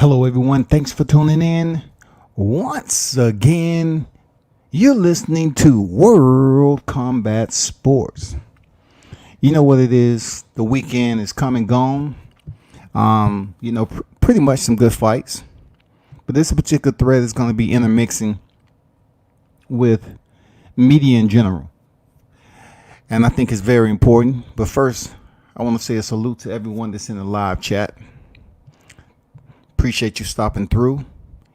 Hello, everyone. Thanks for tuning in. Once again, you're listening to World Combat Sports. You know what it is. The weekend is come and gone. Pretty much some good fights. But this particular thread is going to be intermixing with media in general. And I think it's very important. But first, I want to say a salute to everyone that's in the live chat. Appreciate you stopping through.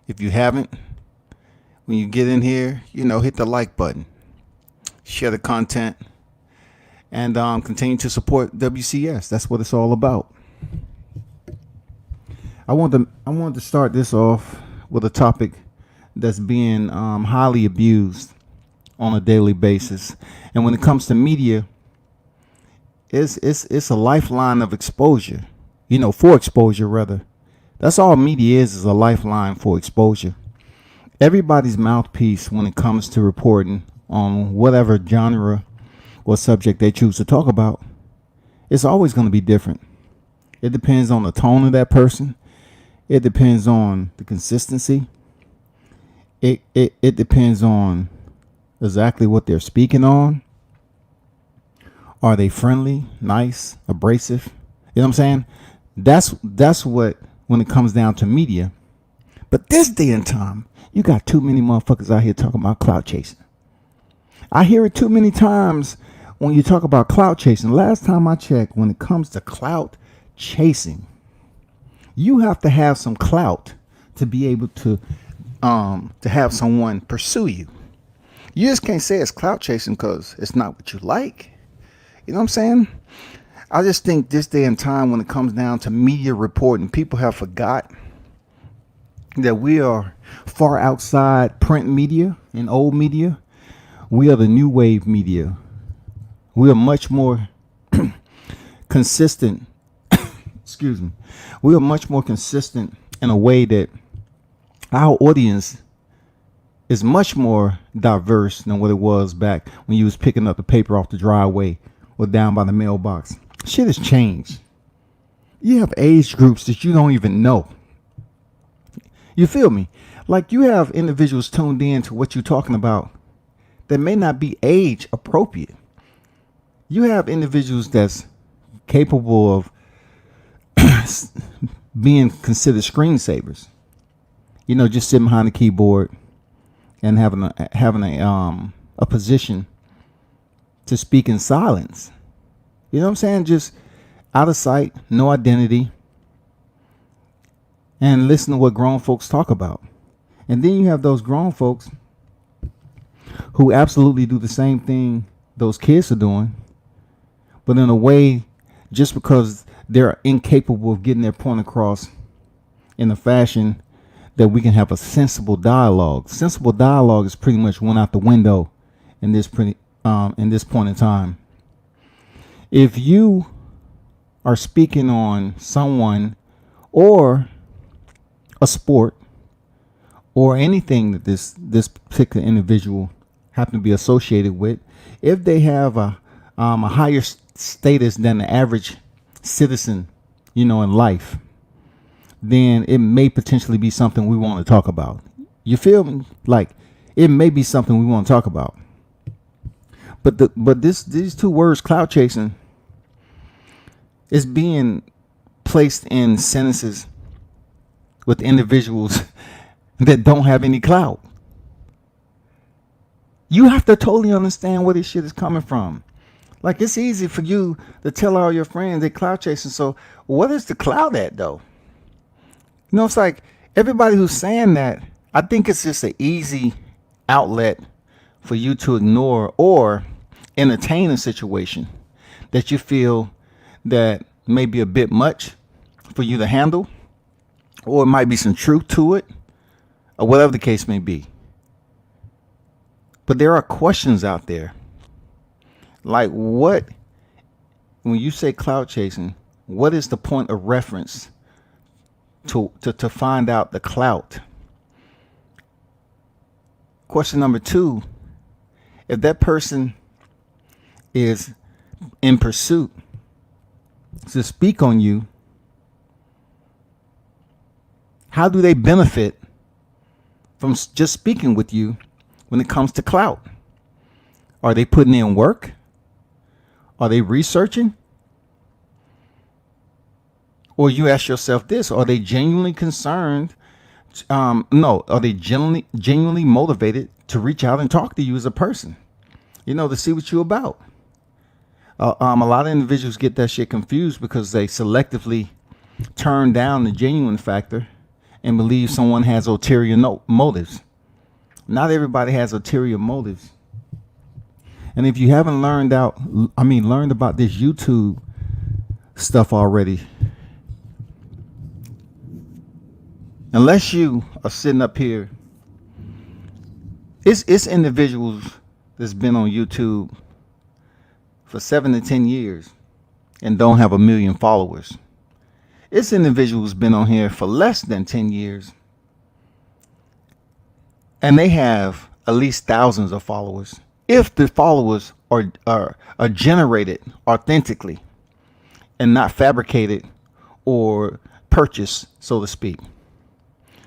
If you haven't, when you get in here, hit the like button, share the content, and continue to support WCS. That's what it's all about. I wanted to start this off with a topic that's being highly abused on a daily basis, and when it comes to media, it's a lifeline of exposure. For exposure rather. That's all media is a lifeline for exposure. Everybody's mouthpiece when it comes to reporting on whatever genre or subject they choose to talk about. It's always going to be different. It depends on the tone of that person. It depends on the consistency. It depends on exactly what they're speaking on. Are they friendly, nice, abrasive? You know what I'm saying? That's what, when it comes down to media. But this day and time, you got too many motherfuckers out here talking about clout chasing. I hear it too many times when you talk about clout chasing. Last time I checked, when it comes to clout chasing, you have to have some clout to be able to have someone pursue you. You just can't say it's clout chasing because it's not what you like. You know what I'm saying? I just think this day and time, when it comes down to media reporting, people have forgot that we are far outside print media and old media. We are the new wave media. We are much more consistent. Excuse me. We are much more consistent in a way that our audience is much more diverse than what it was back when you was picking up the paper off the driveway or down by the mailbox. Shit has changed. You have age groups that you don't even know. You feel me? Like, you have individuals tuned in to what you're talking about that may not be age appropriate. You have individuals that's capable of being considered screensavers. Just sitting behind the keyboard and having a position to speak in silence. You know what I'm saying? Just out of sight, no identity, and listen to what grown folks talk about. And then you have those grown folks who absolutely do the same thing those kids are doing, but in a way, just because they're incapable of getting their point across in a fashion that we can have a sensible dialogue. Sensible dialogue is pretty much went out the window in this point in time. If you are speaking on someone or a sport or anything that this particular individual happen to be associated with, if they have a higher status than the average citizen, in life, then it may potentially be something we want to talk about. You feel me? Like, it may be something we want to talk about. But these two words, clout chasing, is being placed in sentences with individuals that don't have any clout. You have to totally understand where this shit is coming from. Like, it's easy for you to tell all your friends they clout chasing. So what is the clout at, though? It's like everybody who's saying that, I think it's just an easy outlet for you to ignore or entertain a situation that you feel that may be a bit much for you to handle, or it might be some truth to it, or whatever the case may be. But there are questions out there. Like, what, when you say clout chasing, what is the point of reference to find out the clout? Question number 2, if that person is in pursuit to speak on you, How do they benefit from just speaking with you when it comes to clout? Are they putting in work? Are they researching? Or you ask yourself this, are they genuinely concerned? No, are they genuinely motivated to reach out and talk to you as a person? To see what you're about. A lot of individuals get that shit confused because they selectively turn down the genuine factor and believe someone has ulterior motives. Not everybody has ulterior motives. And if you haven't learned about this YouTube stuff already, unless you are sitting up here, it's individuals that's been on YouTube for 7 to 10 years and don't have 1 million followers. It's individuals been on here for less than 10 years and they have at least thousands of followers. If the followers are generated authentically and not fabricated or purchased, so to speak.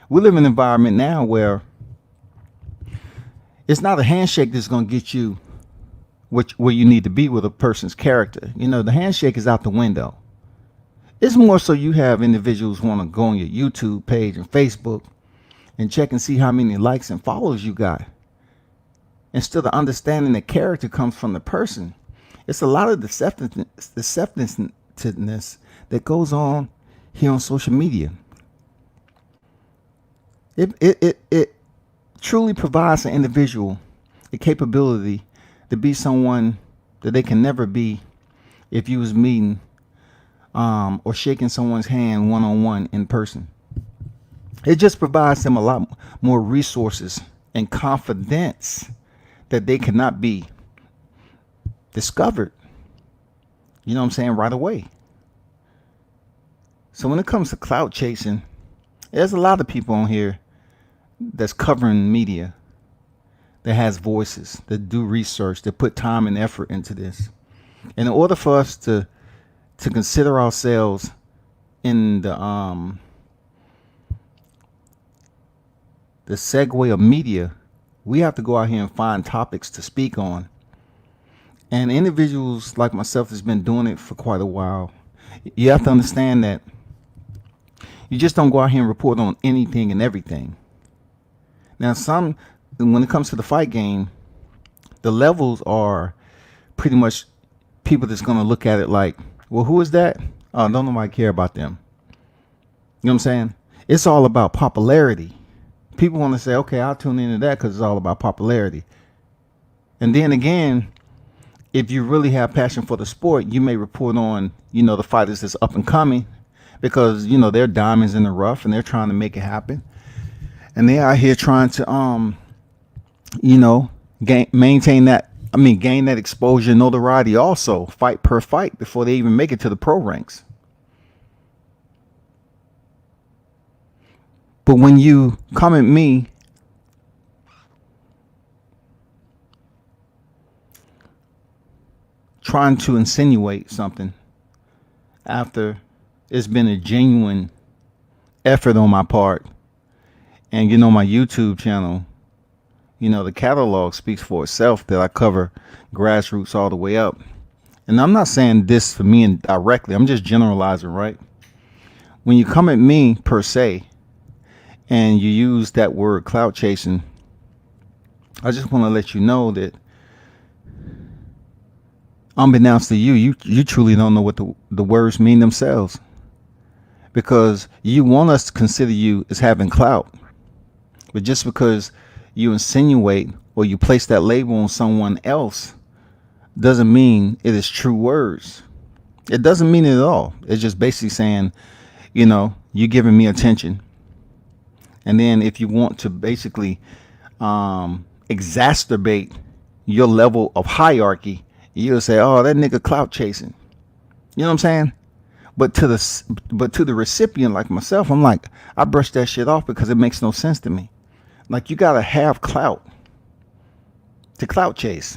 We live in an environment now where it's not a handshake that's going to get you where you need to be with a person's character. The handshake is out the window. It's more so you have individuals want to go on your YouTube page and Facebook and check and see how many likes and follows you got. Instead of understanding that character comes from the person. It's a lot of deceptiveness that goes on here on social media. It truly provides an individual the capability to be someone that they can never be if you was meeting or shaking someone's hand one-on-one in person. It just provides them a lot more resources and confidence that they cannot be discovered, right away. So when it comes to clout chasing, there's a lot of people on here that's covering media, that has voices, that do research, that put time and effort into this. And in order for us to consider ourselves in the segue of media, we have to go out here and find topics to speak on. And individuals like myself has been doing it for quite a while. You have to understand that you just don't go out here and report on anything and everything. Now, when it comes to the fight game, the levels are pretty much people that's going to look at it like, well, who is that? Oh, don't nobody care about them. You know what I'm saying? It's all about popularity. People want to say, okay, I'll tune into that because it's all about popularity. And then again, if you really have passion for the sport, you may report on, the fighters that's up and coming because, they're diamonds in the rough and they're trying to make it happen. And they're out here trying to, gain that exposure and notoriety also, fight per fight before they even make it to the pro ranks. But when you come at me trying to insinuate something after it's been a genuine effort on my part, and my YouTube channel, the catalog speaks for itself that I cover grassroots all the way up. And I'm not saying this for me directly, I'm just generalizing, right? When you come at me per se, and you use that word clout chasing, I just want to let you know that unbeknownst to you, you truly don't know what the words mean themselves. Because you want us to consider you as having clout. But just because you insinuate or you place that label on someone else doesn't mean it is true words. It doesn't mean it at all. It's just basically saying, you're giving me attention. And then if you want to basically exacerbate your level of hierarchy, you'll say, oh, that nigga clout chasing. You know what I'm saying? But to the recipient like myself, I'm like, I brush that shit off because it makes no sense to me. Like, you got to have clout to clout chase.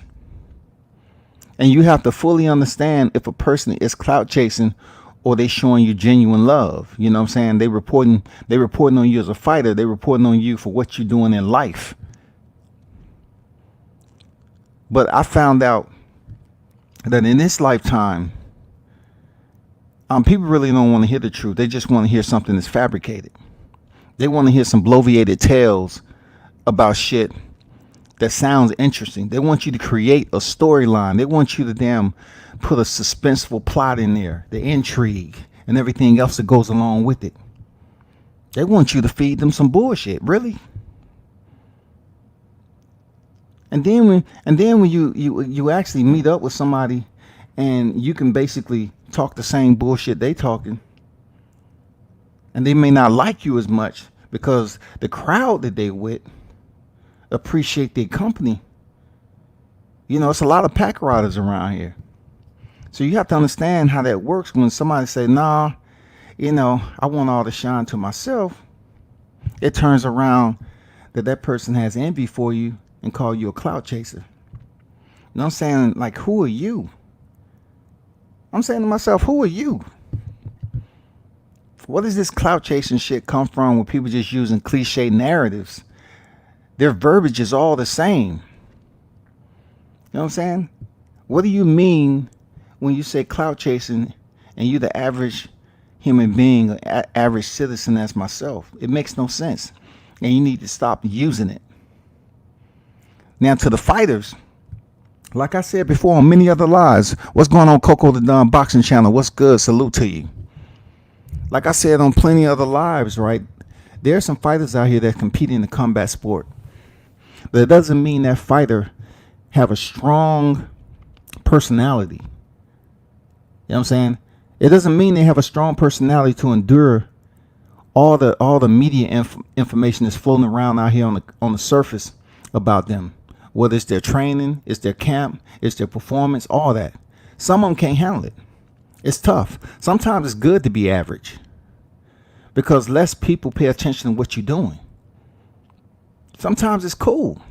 And you have to fully understand if a person is clout chasing or they showing you genuine love. You know what I'm saying? They reporting on you as a fighter. They reporting on you for what you're doing in life. But I found out that in this lifetime, people really don't want to hear the truth. They just want to hear something that's fabricated. They want to hear some bloviated tales about shit that sounds interesting. They want you to create a storyline. They want you to damn put a suspenseful plot in there, the intrigue, and everything else that goes along with it. They want you to feed them some bullshit, really. And then when you actually meet up with somebody and you can basically talk the same bullshit they talking, and they may not like you as much because the crowd that they with appreciate their company. You know, it's a lot of pack riders around here. So you have to understand how that works when somebody say, nah, you know, I want all the shine to myself. It turns around that person has envy for you and call you a clout chaser. You know what I'm saying? Like, who are you? I'm saying to myself, who are you? What does this clout chasing shit come from when people just using cliche narratives? Their verbiage is all the same. You know what I'm saying? What do you mean when you say clout chasing and you're the average human being, average citizen as myself? It makes no sense. And you need to stop using it. Now to the fighters, like I said before on many other lives, what's going on, Coco the Don Boxing Channel? What's good? Salute to you. Like I said on plenty of other lives, right? There are some fighters out here that compete in the combat sport. But it doesn't mean that fighter have a strong personality. You know what I'm saying? It doesn't mean they have a strong personality to endure all the media information that's floating around out here on the surface about them. Whether it's their training, it's their camp, it's their performance, all that. Some of them can't handle it. It's tough. Sometimes it's good to be average because less people pay attention to what you're doing. Sometimes it's cool.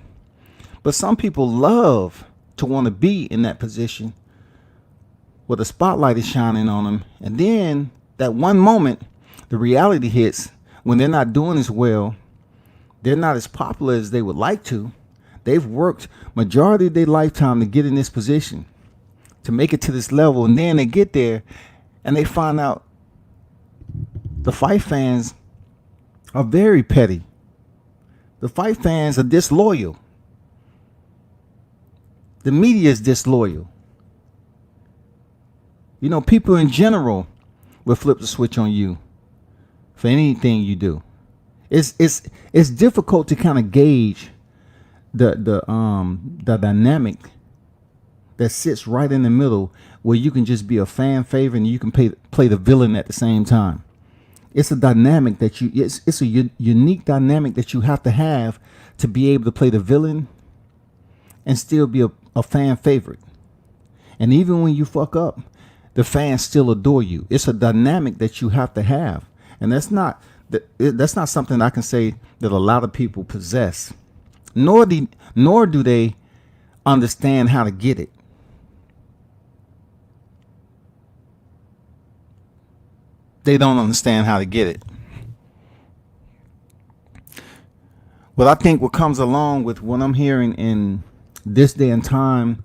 But some people love to want to be in that position where the spotlight is shining on them. And then that one moment, the reality hits when they're not doing as well. They're not as popular as they would like to. They've worked majority of their lifetime to get in this position, to make it to this level. And then they get there and they find out the fight fans are very petty. The fight fans are disloyal. The media is disloyal. You know, people in general will flip the switch on you for anything you do. It's difficult to kind of gauge the dynamic that sits right in the middle where you can just be a fan favorite and you can play the villain at the same time. It's a dynamic that it's a unique dynamic that you have to be able to play the villain and still be a fan favorite. And even when you fuck up, the fans still adore you. It's a dynamic that you have to have. And that's not something I can say that a lot of people possess. Nor do they understand how to get it. They don't understand how to get it. Well, I think what comes along with what I'm hearing in this day and time,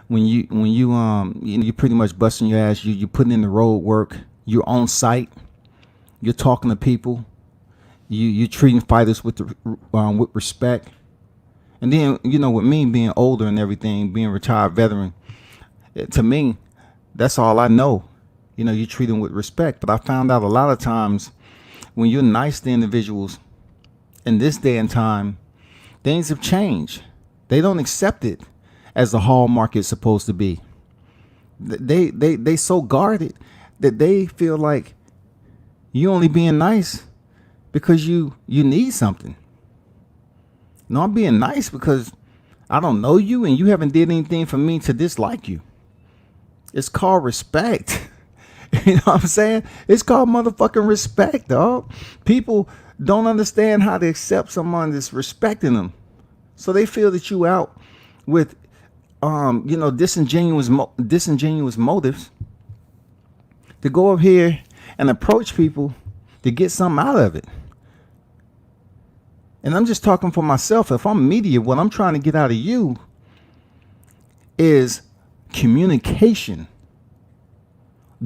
when you're pretty much busting your ass, you're putting in the road work, you're on site, you're talking to people, you're treating fighters with respect. And then, you know, with me being older and everything, being a retired veteran, to me, that's all I know. You know, you treat them with respect. But I found out a lot of times when you're nice to individuals in this day and time, things have changed. They don't accept it as the hallmark it's supposed to be. They so guarded that they feel like you only being nice because you need something. No, I'm being nice because I don't know you and you haven't did anything for me to dislike you. It's called respect. You know what I'm saying? It's called motherfucking respect, dog. People don't understand how to accept someone that's respecting them. So they feel that you out with, disingenuous motives to go up here and approach people to get something out of it. And I'm just talking for myself. If I'm media, what I'm trying to get out of you is communication.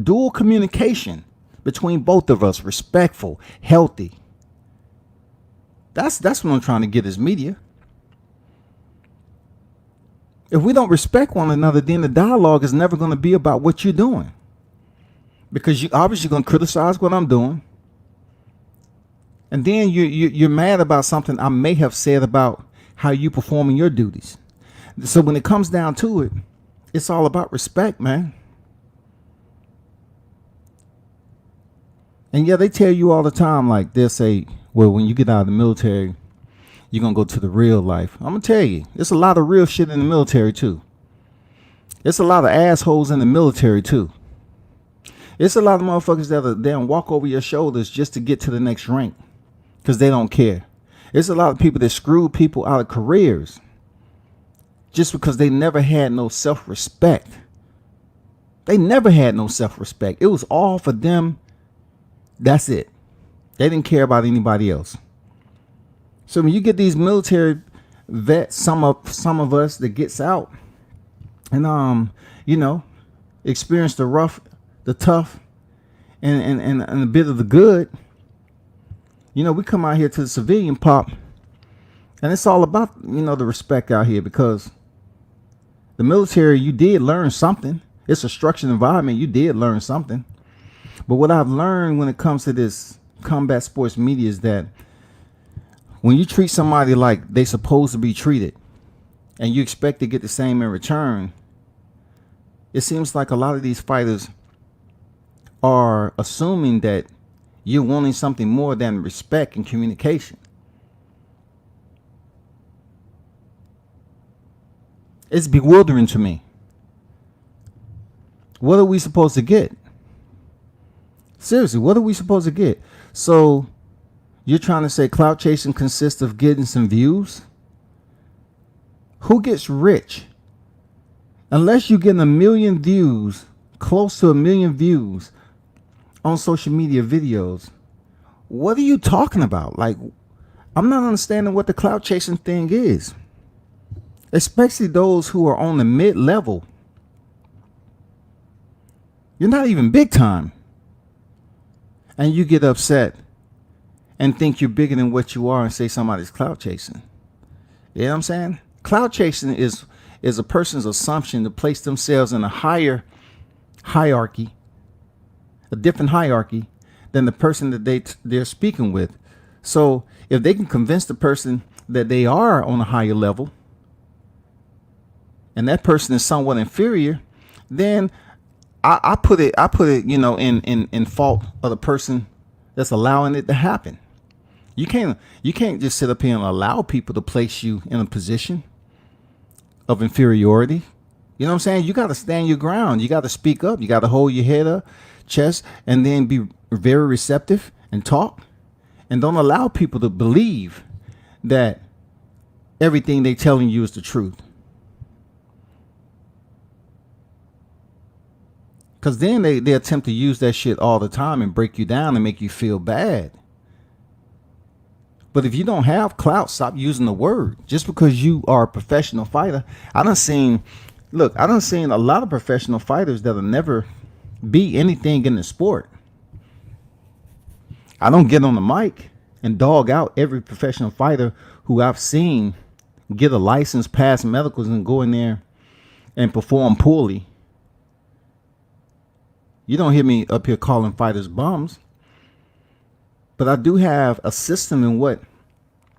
Dual communication between both of us, respectful, healthy. That's what I'm trying to get as media. If we don't respect one another, then the dialogue is never going to be about what you're doing. Because you obviously going to criticize what I'm doing. And then you're mad about something I may have said about how you performing your duties. So when it comes down to it, it's all about respect, man. And yeah, they tell you all the time, like they'll say, well, when you get out of the military, you're going to go to the real life. I'm going to tell you, there's a lot of real shit in the military too. It's a lot of assholes in the military too. It's a lot of motherfuckers that'll walk over your shoulders just to get to the next rank because they don't care. It's a lot of people that screw people out of careers just because they never had no self-respect. They never had no self-respect. It was all for them. That's it. They didn't care about anybody else. So when you get these military vets, some of us that gets out and experience the rough, the tough, and a bit of the good. We come out here to the civilian pop, and it's all about the respect out here, because the military, you did learn something. It's a structured environment. You did learn something. But what I've learned when it comes to this combat sports media is that when you treat somebody like they supposed to be treated and you expect to get the same in return, it seems like a lot of these fighters are assuming that you're wanting something more than respect and communication. It's bewildering to me. What are we supposed to get? Seriously, what are we supposed to get? So you're trying to say clout chasing consists of getting some views? Who gets rich? Unless you're getting 1 million views, close to 1 million views on social media videos, what are you talking about? Like, I'm not understanding what the clout chasing thing is. Especially those who are on the mid-level. You're not even big time. And you get upset and think you're bigger than what you are and say somebody's clout chasing. You know what I'm saying? Clout chasing is a person's assumption to place themselves in a higher hierarchy, a different hierarchy than the person that they're speaking with. So if they can convince the person that they are on a higher level and that person is somewhat inferior, then I put it, in fault of the person that's allowing it to happen. You can't just sit up here and allow people to place you in a position of inferiority. You know what I'm saying? You got to stand your ground. You got to speak up. You got to hold your head up, chest, and then be very receptive and talk. And don't allow people to believe that everything they're telling you is the truth. Because then they attempt to use that shit all the time and break you down and make you feel bad. But if you don't have clout, stop using the word. Just because you are a professional fighter. I done seen a lot of professional fighters that'll never be anything in the sport. I don't get on the mic and dog out every professional fighter who I've seen get a license, pass medicals, and go in there and perform poorly. You don't hear me up here calling fighters bums. But I do have a system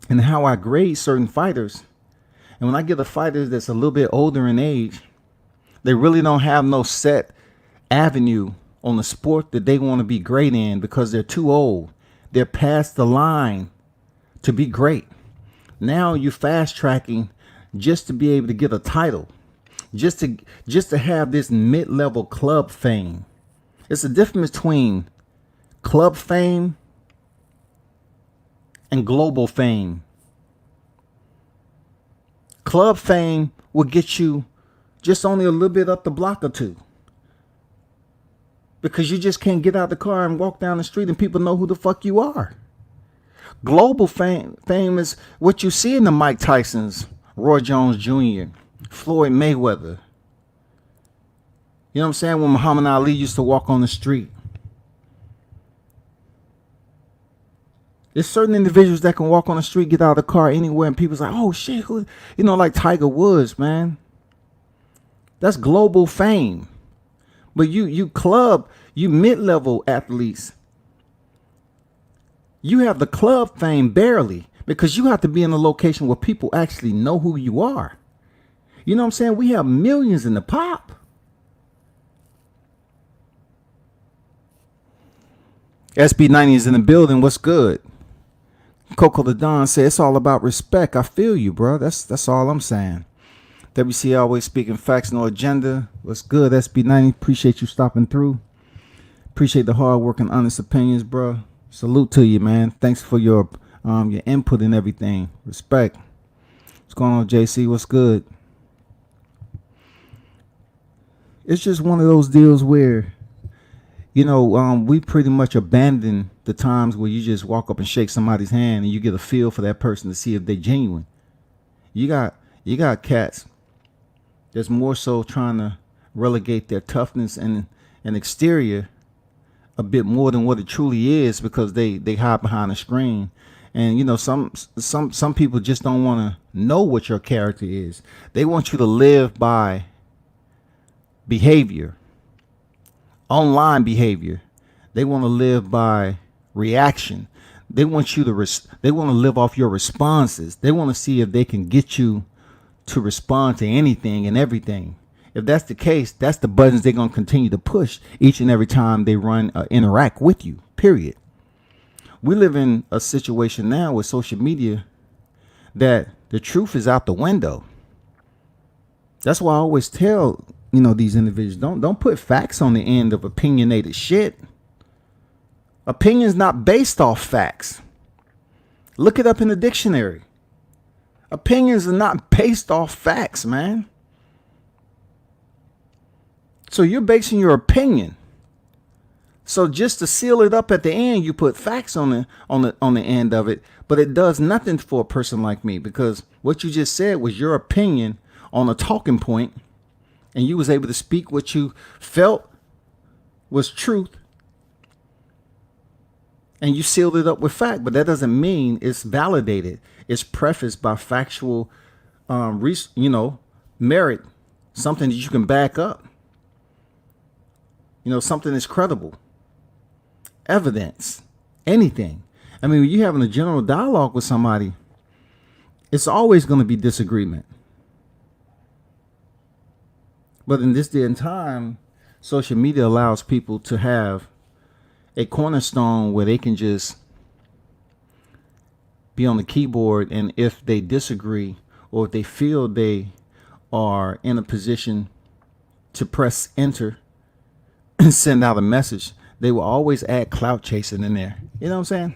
in how I grade certain fighters. And when I get a fighter that's a little bit older in age, they really don't have no set avenue on the sport that they want to be great in because they're too old. They're past the line to be great. Now you're fast tracking just to be able to get a title, just to have this mid-level club fame. It's a difference between club fame and global fame. Club fame will get you just only a little bit up the block or two. because you just can't get out the car and walk down the street and people know who the fuck you are. Global fame is what you see in the Mike Tysons, Roy Jones Jr., Floyd Mayweather. You know what I'm saying? When Muhammad Ali used to walk on the street. There's certain individuals that can walk on the street, get out of the car anywhere, and people's like, oh shit, who? You know, like Tiger Woods, man. That's global fame. But you mid-level athletes, you have the club fame barely, because you have to be in a location where people actually know who you are. You know what I'm saying? We have millions in the pop. SB90 is in the building. What's good? Coco the Don said it's all about respect. I feel you, bro. That's all I'm saying. WC always speaking facts, no agenda. What's good, SB90? Appreciate you stopping through. Appreciate the hard work and honest opinions, bro. Salute to you, man. Thanks for your input and everything. Respect. What's going on, JC? What's good? It's just one of those deals where, you know, we pretty much abandon the times where you just walk up and shake somebody's hand and you get a feel for that person to see if they're genuine. You got cats that's more so trying to relegate their toughness and exterior a bit more than what it truly is, because they hide behind a screen. And you know, some people just don't want to know what your character is. They want you to live by behavior, online behavior. They want to live by reaction. They want you to they want to live off your responses. They want to see if they can get you to respond to anything and everything. If that's the case, that's the buttons they're going to continue to push each and every time they interact with you, period. We live in a situation now with social media that the truth is out the window. That's why I always tell, you know, these individuals, don't put facts on the end of opinionated shit. Opinions not based off facts. Look it up in the dictionary. Opinions are not based off facts, man. So you're basing your opinion. So just to seal it up at the end, you put facts on the end of it, but it does nothing for a person like me, because what you just said was your opinion on a talking point, and you was able to speak what you felt was truth, and you sealed it up with fact. But that doesn't mean it's validated. It's prefaced by factual, merit, something that you can back up. You know, something that's credible. Evidence. Anything. I mean, when you're having a general dialogue with somebody, it's always going to be disagreement. But in this day and time, social media allows people to have a cornerstone where they can just be on the keyboard, and if they disagree, or if they feel they are in a position to press enter and send out a message, they will always add clout chasing in there. You know what I'm saying?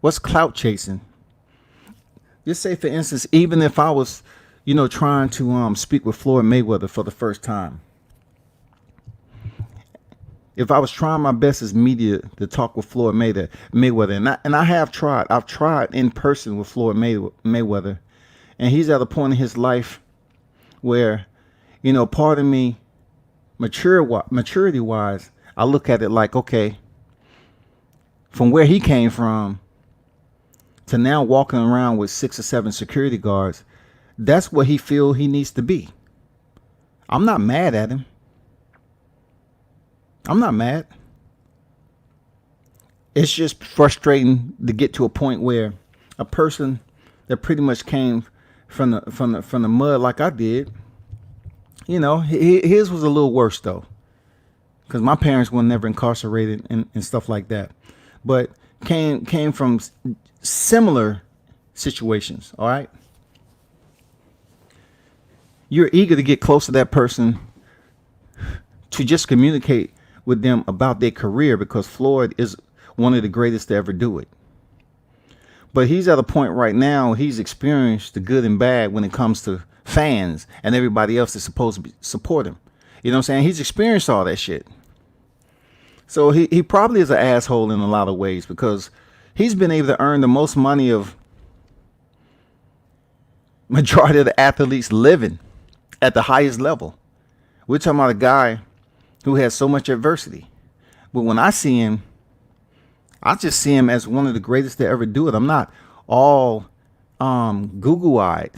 What's clout chasing? Just say, for instance, even if I was, trying to speak with Floyd Mayweather for the first time. If I was trying my best as media to talk with Floyd Mayweather, and I have tried. I've tried in person with Floyd Mayweather, and he's at a point in his life where, part of me, maturity wise, I look at it like, okay, from where he came from to now walking around with 6 or 7 security guards, that's what he feel he needs to be. I'm not mad at him. I'm not mad. It's just frustrating to get to a point where a person that pretty much came from the mud like I did, his was a little worse though, because my parents were never incarcerated and stuff like that, but came from similar situations. All right. You're eager to get close to that person to just communicate with them about their career, because Floyd is one of the greatest to ever do it. But he's at a point right now, he's experienced the good and bad when it comes to fans and everybody else that's supposed to support him. You know what I'm saying? He's experienced all that shit. So he probably is an asshole in a lot of ways because he's been able to earn the most money of majority of the athletes living at the highest level. We're talking about a guy who has so much adversity. But when I see him, I just see him as one of the greatest to ever do it. I'm not all Google-eyed.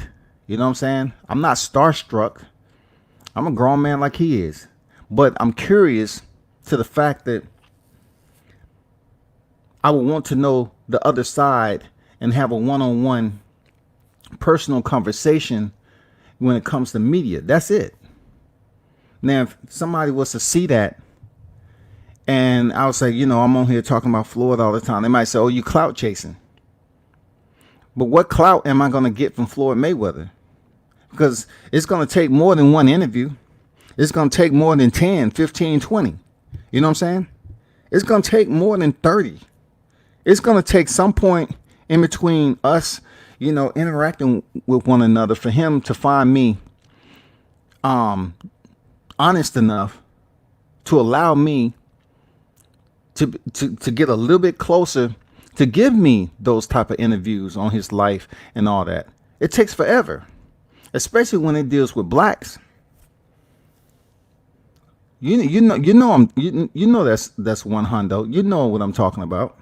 You know what I'm saying? I'm not starstruck. I'm a grown man like he is. But I'm curious to the fact that I would want to know the other side and have a one-on-one personal conversation when it comes to media. That's it. Now, if somebody was to see that and I would say, you know, I'm on here talking about Floyd all the time, they might say, oh, you clout chasing. But what clout am I going to get from Floyd Mayweather? Because it's going to take more than one interview. It's going to take more than 10, 15, 20. You know what I'm saying? It's going to take more than 30. It's going to take some point in between us, you know, interacting with one another for him to find me honest enough to allow me to get a little bit closer to give me those type of interviews on his life and all that. It takes forever, especially when it deals with blacks. You know that's one hundo. You know what I'm talking about.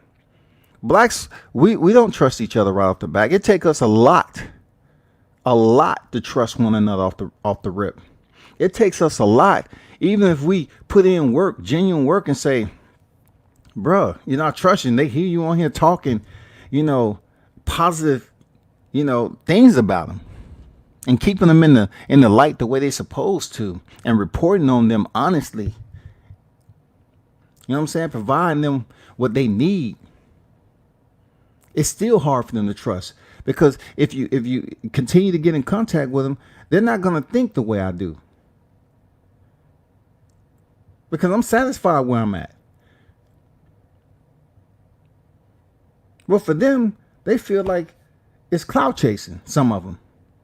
Blacks, we don't trust each other right off the back. It takes us a lot to trust one another off the rip. It takes us a lot, even if we put in work, genuine work, and say, bruh, you're not trusting. They hear you on here talking, you know, positive, you know, things about them, and keeping them in the light the way they're supposed to, and reporting on them honestly. You know what I'm saying? Providing them what they need. It's still hard for them to trust, because if you continue to get in contact with them, they're not going to think the way I do, because I'm satisfied where I'm at. Well, for them, they feel like it's clout chasing. Some of them,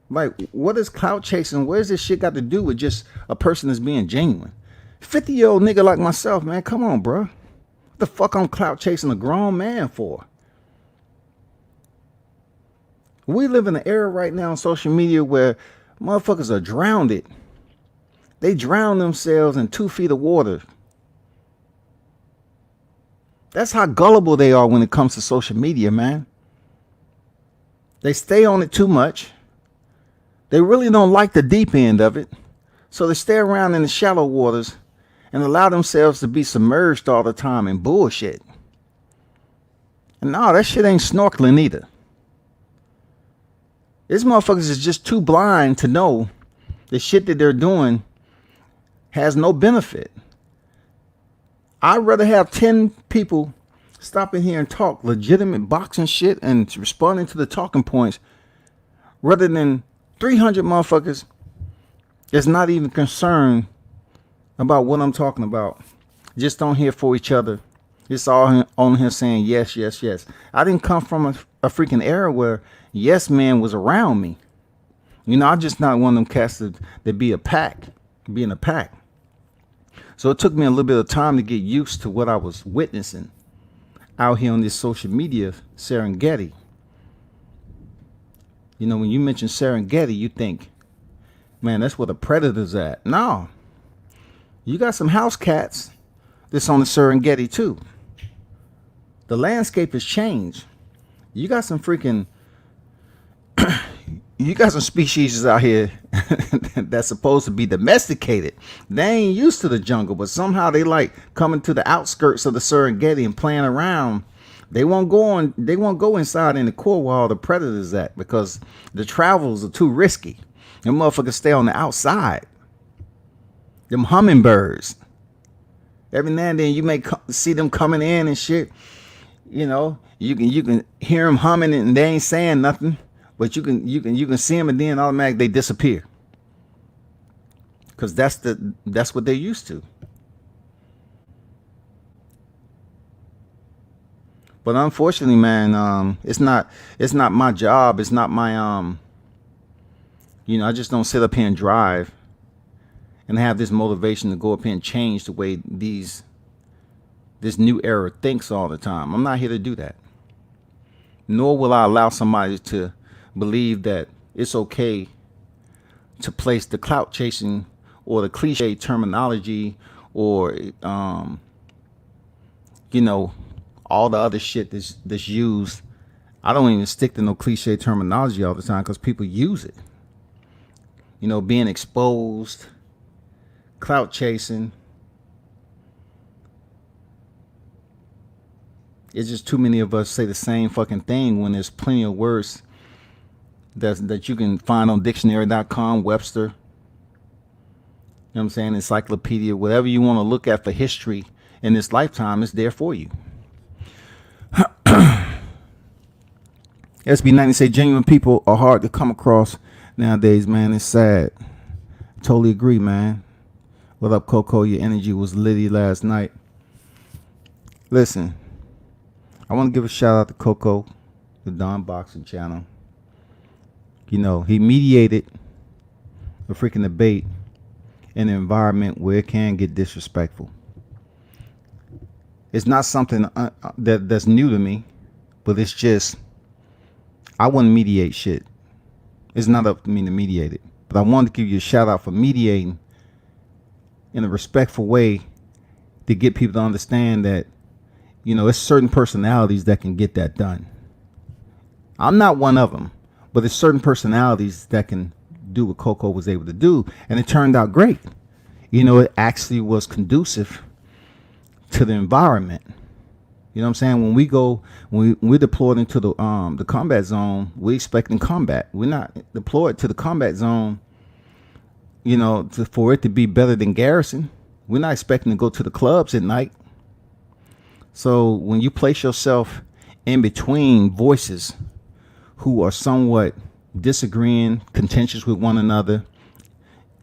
like, what is clout chasing? Where's this shit got to do with just a person that's being genuine? 50-year-old nigga like myself, man, come on, bro. What the fuck I'm clout chasing a grown man for? We live in an era right now on social media where motherfuckers are drowned. They drown themselves in 2 feet of water. That's how gullible they are when it comes to social media, man. They stay on it too much. They really don't like the deep end of it. So they stay around in the shallow waters and allow themselves to be submerged all the time in bullshit. And no, that shit ain't snorkeling either. These motherfuckers is just too blind to know the shit that they're doing has no benefit. I'd rather have 10 people stop in here and talk legitimate boxing shit and responding to the talking points, rather than 300 motherfuckers that's not even concerned about what I'm talking about. Just on here for each other. Just all on here saying yes, yes, yes. I didn't come from a freaking era where yes man was around me. You know, I'm just not one of them cats that be a pack, be in a pack. So it took me a little bit of time to get used to what I was witnessing out here on this social media Serengeti. You know, when you mention Serengeti, you think, man, that's where the predator's at. No. You got some house cats that's on the Serengeti too. The landscape has changed. You got some freaking you got some species out here that's supposed to be domesticated. They ain't used to the jungle, but somehow they like coming to the outskirts of the Serengeti and playing around. They won't go inside in the core where all the predators at, because the travels are too risky. Them motherfuckers stay on the outside. Them hummingbirds. Every now and then you may see them coming in and shit. You know, you can hear them humming and they ain't saying nothing. But you can see them and then automatically they disappear, because that's what they're used to. But unfortunately, man, it's not my job. It's not my you know, I just don't sit up here and drive and have this motivation to go up here and change the way this new era thinks all the time. I'm not here to do that. Nor will I allow somebody to believe that it's okay to place the clout chasing or the cliche terminology or all the other shit that's used. I don't even stick to no cliche terminology all the time because people use it. Being exposed, clout chasing. It's just too many of us say the same fucking thing when there's plenty of words that you can find on dictionary.com, Webster. You know what I'm saying? Encyclopedia, whatever you want to look at for history in this lifetime is there for you. SB90 say genuine people are hard to come across nowadays, man. It's sad. Totally agree, man. What up, Coco? Your energy was litty last night. Listen, I want to give a shout out to Coco, the Don Boxing channel. He mediated a freaking debate in an environment where it can get disrespectful. It's not something that's new to me, but it's just, I wouldn't mediate shit. It's not up to me to mediate it. But I wanted to give you a shout out for mediating in a respectful way to get people to understand that, it's certain personalities that can get that done. I'm not one of them, but there's certain personalities that can do what Coco was able to do. And it turned out great. It actually was conducive to the environment. You know what I'm saying? When we're deployed into the combat zone, we're expecting combat. We're not deployed to the combat zone, for it to be better than garrison. We're not expecting to go to the clubs at night. So when you place yourself in between voices who are somewhat disagreeing, contentious with one another,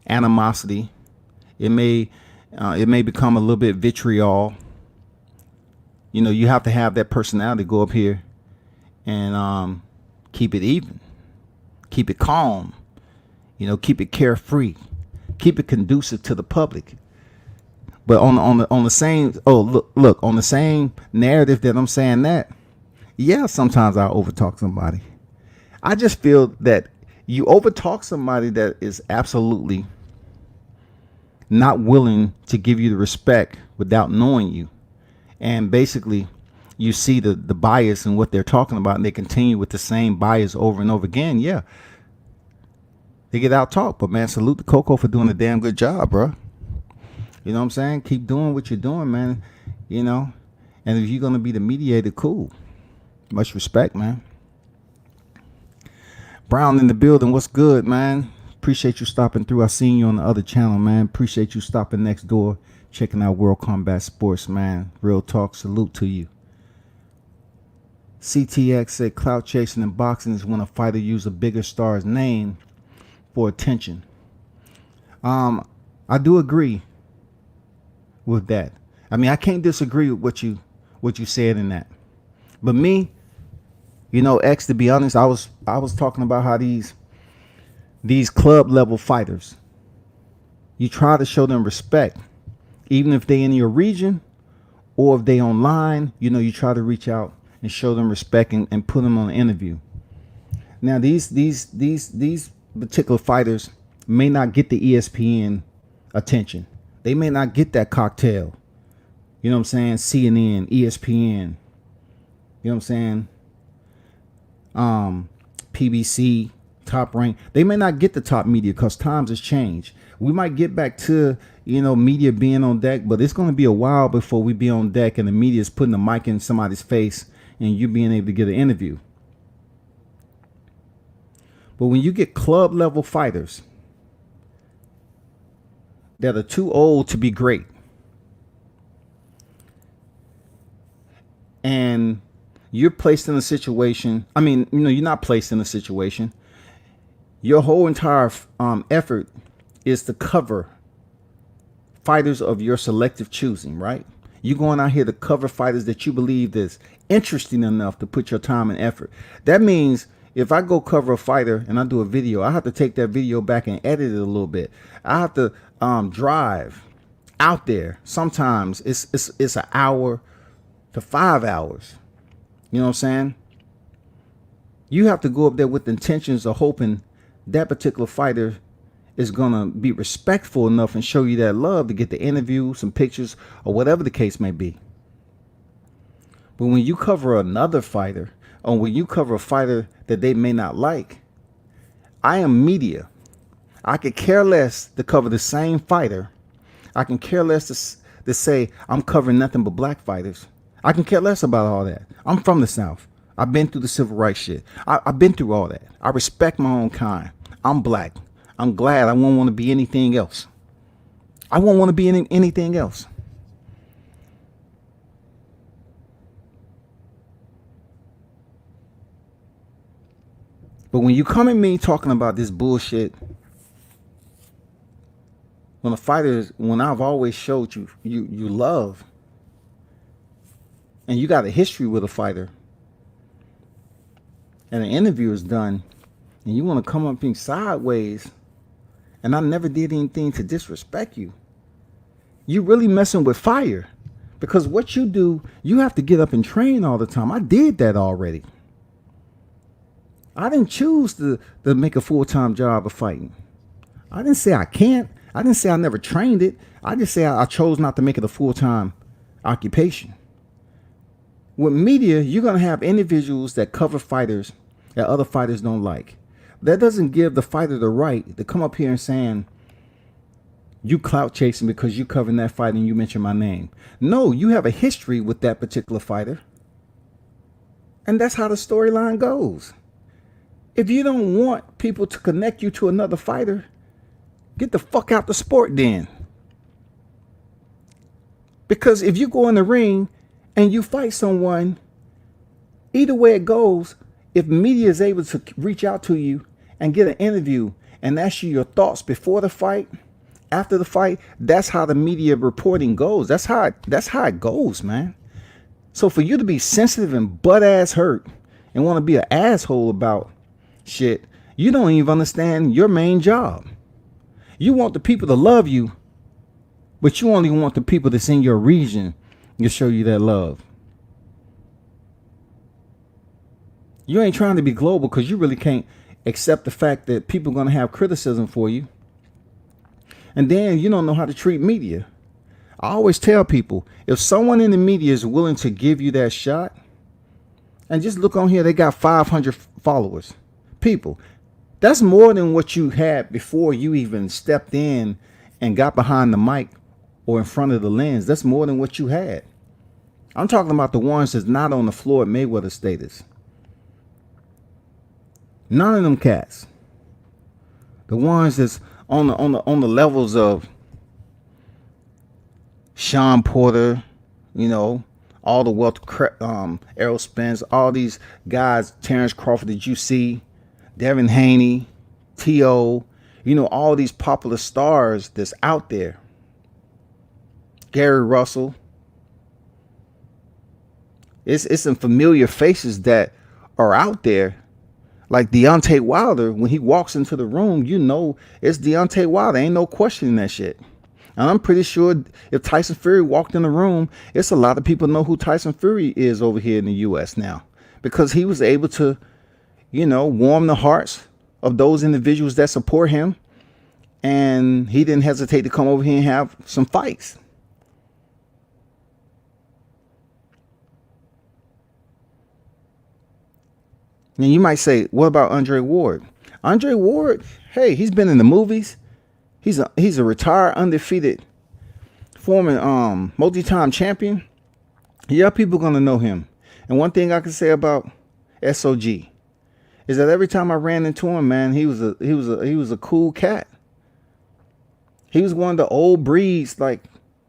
animosity, it may become a little bit vitriol. You have to have that personality go up here and keep it even, keep it calm, keep it carefree, keep it conducive to the public. But on the same on the same narrative that I'm saying that, yeah, sometimes I overtalk somebody. I just feel that you overtalk somebody that is absolutely not willing to give you the respect without knowing you. And basically, you see the bias in what they're talking about, and they continue with the same bias over and over again. Yeah, they get out talked. But man, salute to Coco for doing a damn good job, bro. You know what I'm saying? Keep doing what you're doing, man. And if you're gonna be the mediator, cool. Much respect, man. Brown in the building. What's good, man? Appreciate you stopping through. I seen you on the other channel, man. Appreciate you stopping next door, checking out World Combat Sports, man. Real talk. Salute to you. CTX said clout chasing in boxing is when a fighter uses a bigger star's name for attention. I do agree with that. I mean, I can't disagree with what you said in that. But me, X, to be honest, I was talking about how these club level fighters, you try to show them respect, even if they in your region or if they online. You try to reach out and show them respect and put them on an interview. Now these particular fighters may not get the ESPN attention. They may not get that cocktail. You know what I'm saying? CNN, ESPN. You know what I'm saying? PBC, Top Rank. They may not get the top media because times has changed. We might get back to, media being on deck, but it's going to be a while before we be on deck and the media is putting a mic in somebody's face and you being able to get an interview. But when you get club level fighters that are too old to be great, and you're placed in a situation, you're not placed in a situation. Your whole entire effort is to cover fighters of your selective choosing, right? You're going out here to cover fighters that you believe is interesting enough to put your time and effort. That means if I go cover a fighter and I do a video, I have to take that video back and edit it a little bit. I have to drive out there. Sometimes it's an hour to 5 hours. You know what I'm saying? You have to go up there with intentions of hoping that particular fighter is gonna be respectful enough and show you that love to get the interview, some pictures, or whatever the case may be. But when you cover another fighter, or when you cover a fighter that they may not like, I am media. I could care less to cover the same fighter. I can care less to say I'm covering nothing but black fighters. I can care less about all that. I'm from the South. I've been through the civil rights shit. I've been through all that. I respect my own kind. I'm black. I'm glad. I won't want to be anything else. I won't want to be anything else. But when you come at me talking about this bullshit, when I've always showed you love, and you got a history with a fighter, and an interview is done, and you want to come up being sideways, and I never did anything to disrespect you, you really messing with fire. Because what you do, you have to get up and train all the time. I did that already. I didn't choose to make a full-time job of fighting. I didn't say I can't. I didn't say I never trained it. I just say I chose not to make it a full-time occupation. With media, you're going to have individuals that cover fighters that other fighters don't like. That doesn't give the fighter the right to come up here and saying, you clout chasing because you covering that fight and you mention my name. No, you have a history with that particular fighter. And that's how the storyline goes. If you don't want people to connect you to another fighter, get the fuck out the sport then. Because if you go in the ring and you fight someone, either way it goes, if media is able to reach out to you and get an interview and ask you your thoughts before the fight, after the fight, that's how the media reporting goes. That's how it goes, man. So for you to be sensitive and butt ass hurt and want to be an asshole about shit, you don't even understand your main job. You want the people to love you, but you only want the people that's in your region to show you that love. You ain't trying to be global because you really can't accept the fact that people are going to have criticism for you. And then you don't know how to treat media. I always tell people, if someone in the media is willing to give you that shot, and just look on here, they got 500 followers. People, that's more than what you had before you even stepped in and got behind the mic or in front of the lens. That's more than what you had. I'm talking about the ones that's not on the floor at Mayweather status. None of them cats. The ones that's on the levels of Sean Porter, you know, all the wealth, Errol Spence, all these guys, Terrence Crawford that you see, Devin Haney, T.O., you know, all these popular stars that's out there. Gary Russell. It's some familiar faces that are out there. Like Deontay Wilder, when he walks into the room, you know it's Deontay Wilder. Ain't no questioning that shit. And I'm pretty sure if Tyson Fury walked in the room, it's a lot of people know who Tyson Fury is over here in the U.S. now. Because he was able to, you know, warm the hearts of those individuals that support him. And he didn't hesitate to come over here and have some fights. And you might say, what about Andre Ward? Andre Ward, hey, he's been in the movies. He's a retired, undefeated, former multi-time champion. Yeah, people gonna know him. And one thing I can say about SOG is that every time I ran into him, man, he was a cool cat. He was one of the old breeds, like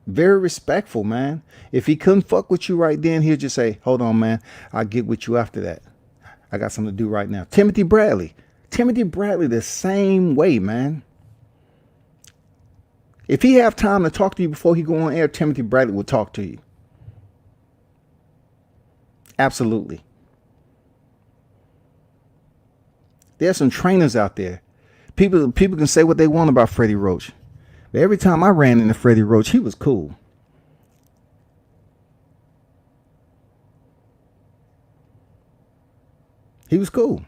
very respectful, man. If he couldn't fuck with you right then, he'd just say, hold on, man, I'll get with you after that. I got something to do right now. Timothy Bradley, the same way, man. If he have time to talk to you before he go on air, Timothy Bradley will talk to you. Absolutely. There's some trainers out there. People can say what they want about Freddie Roach. But every time I ran into Freddie Roach, he was cool. He was cool.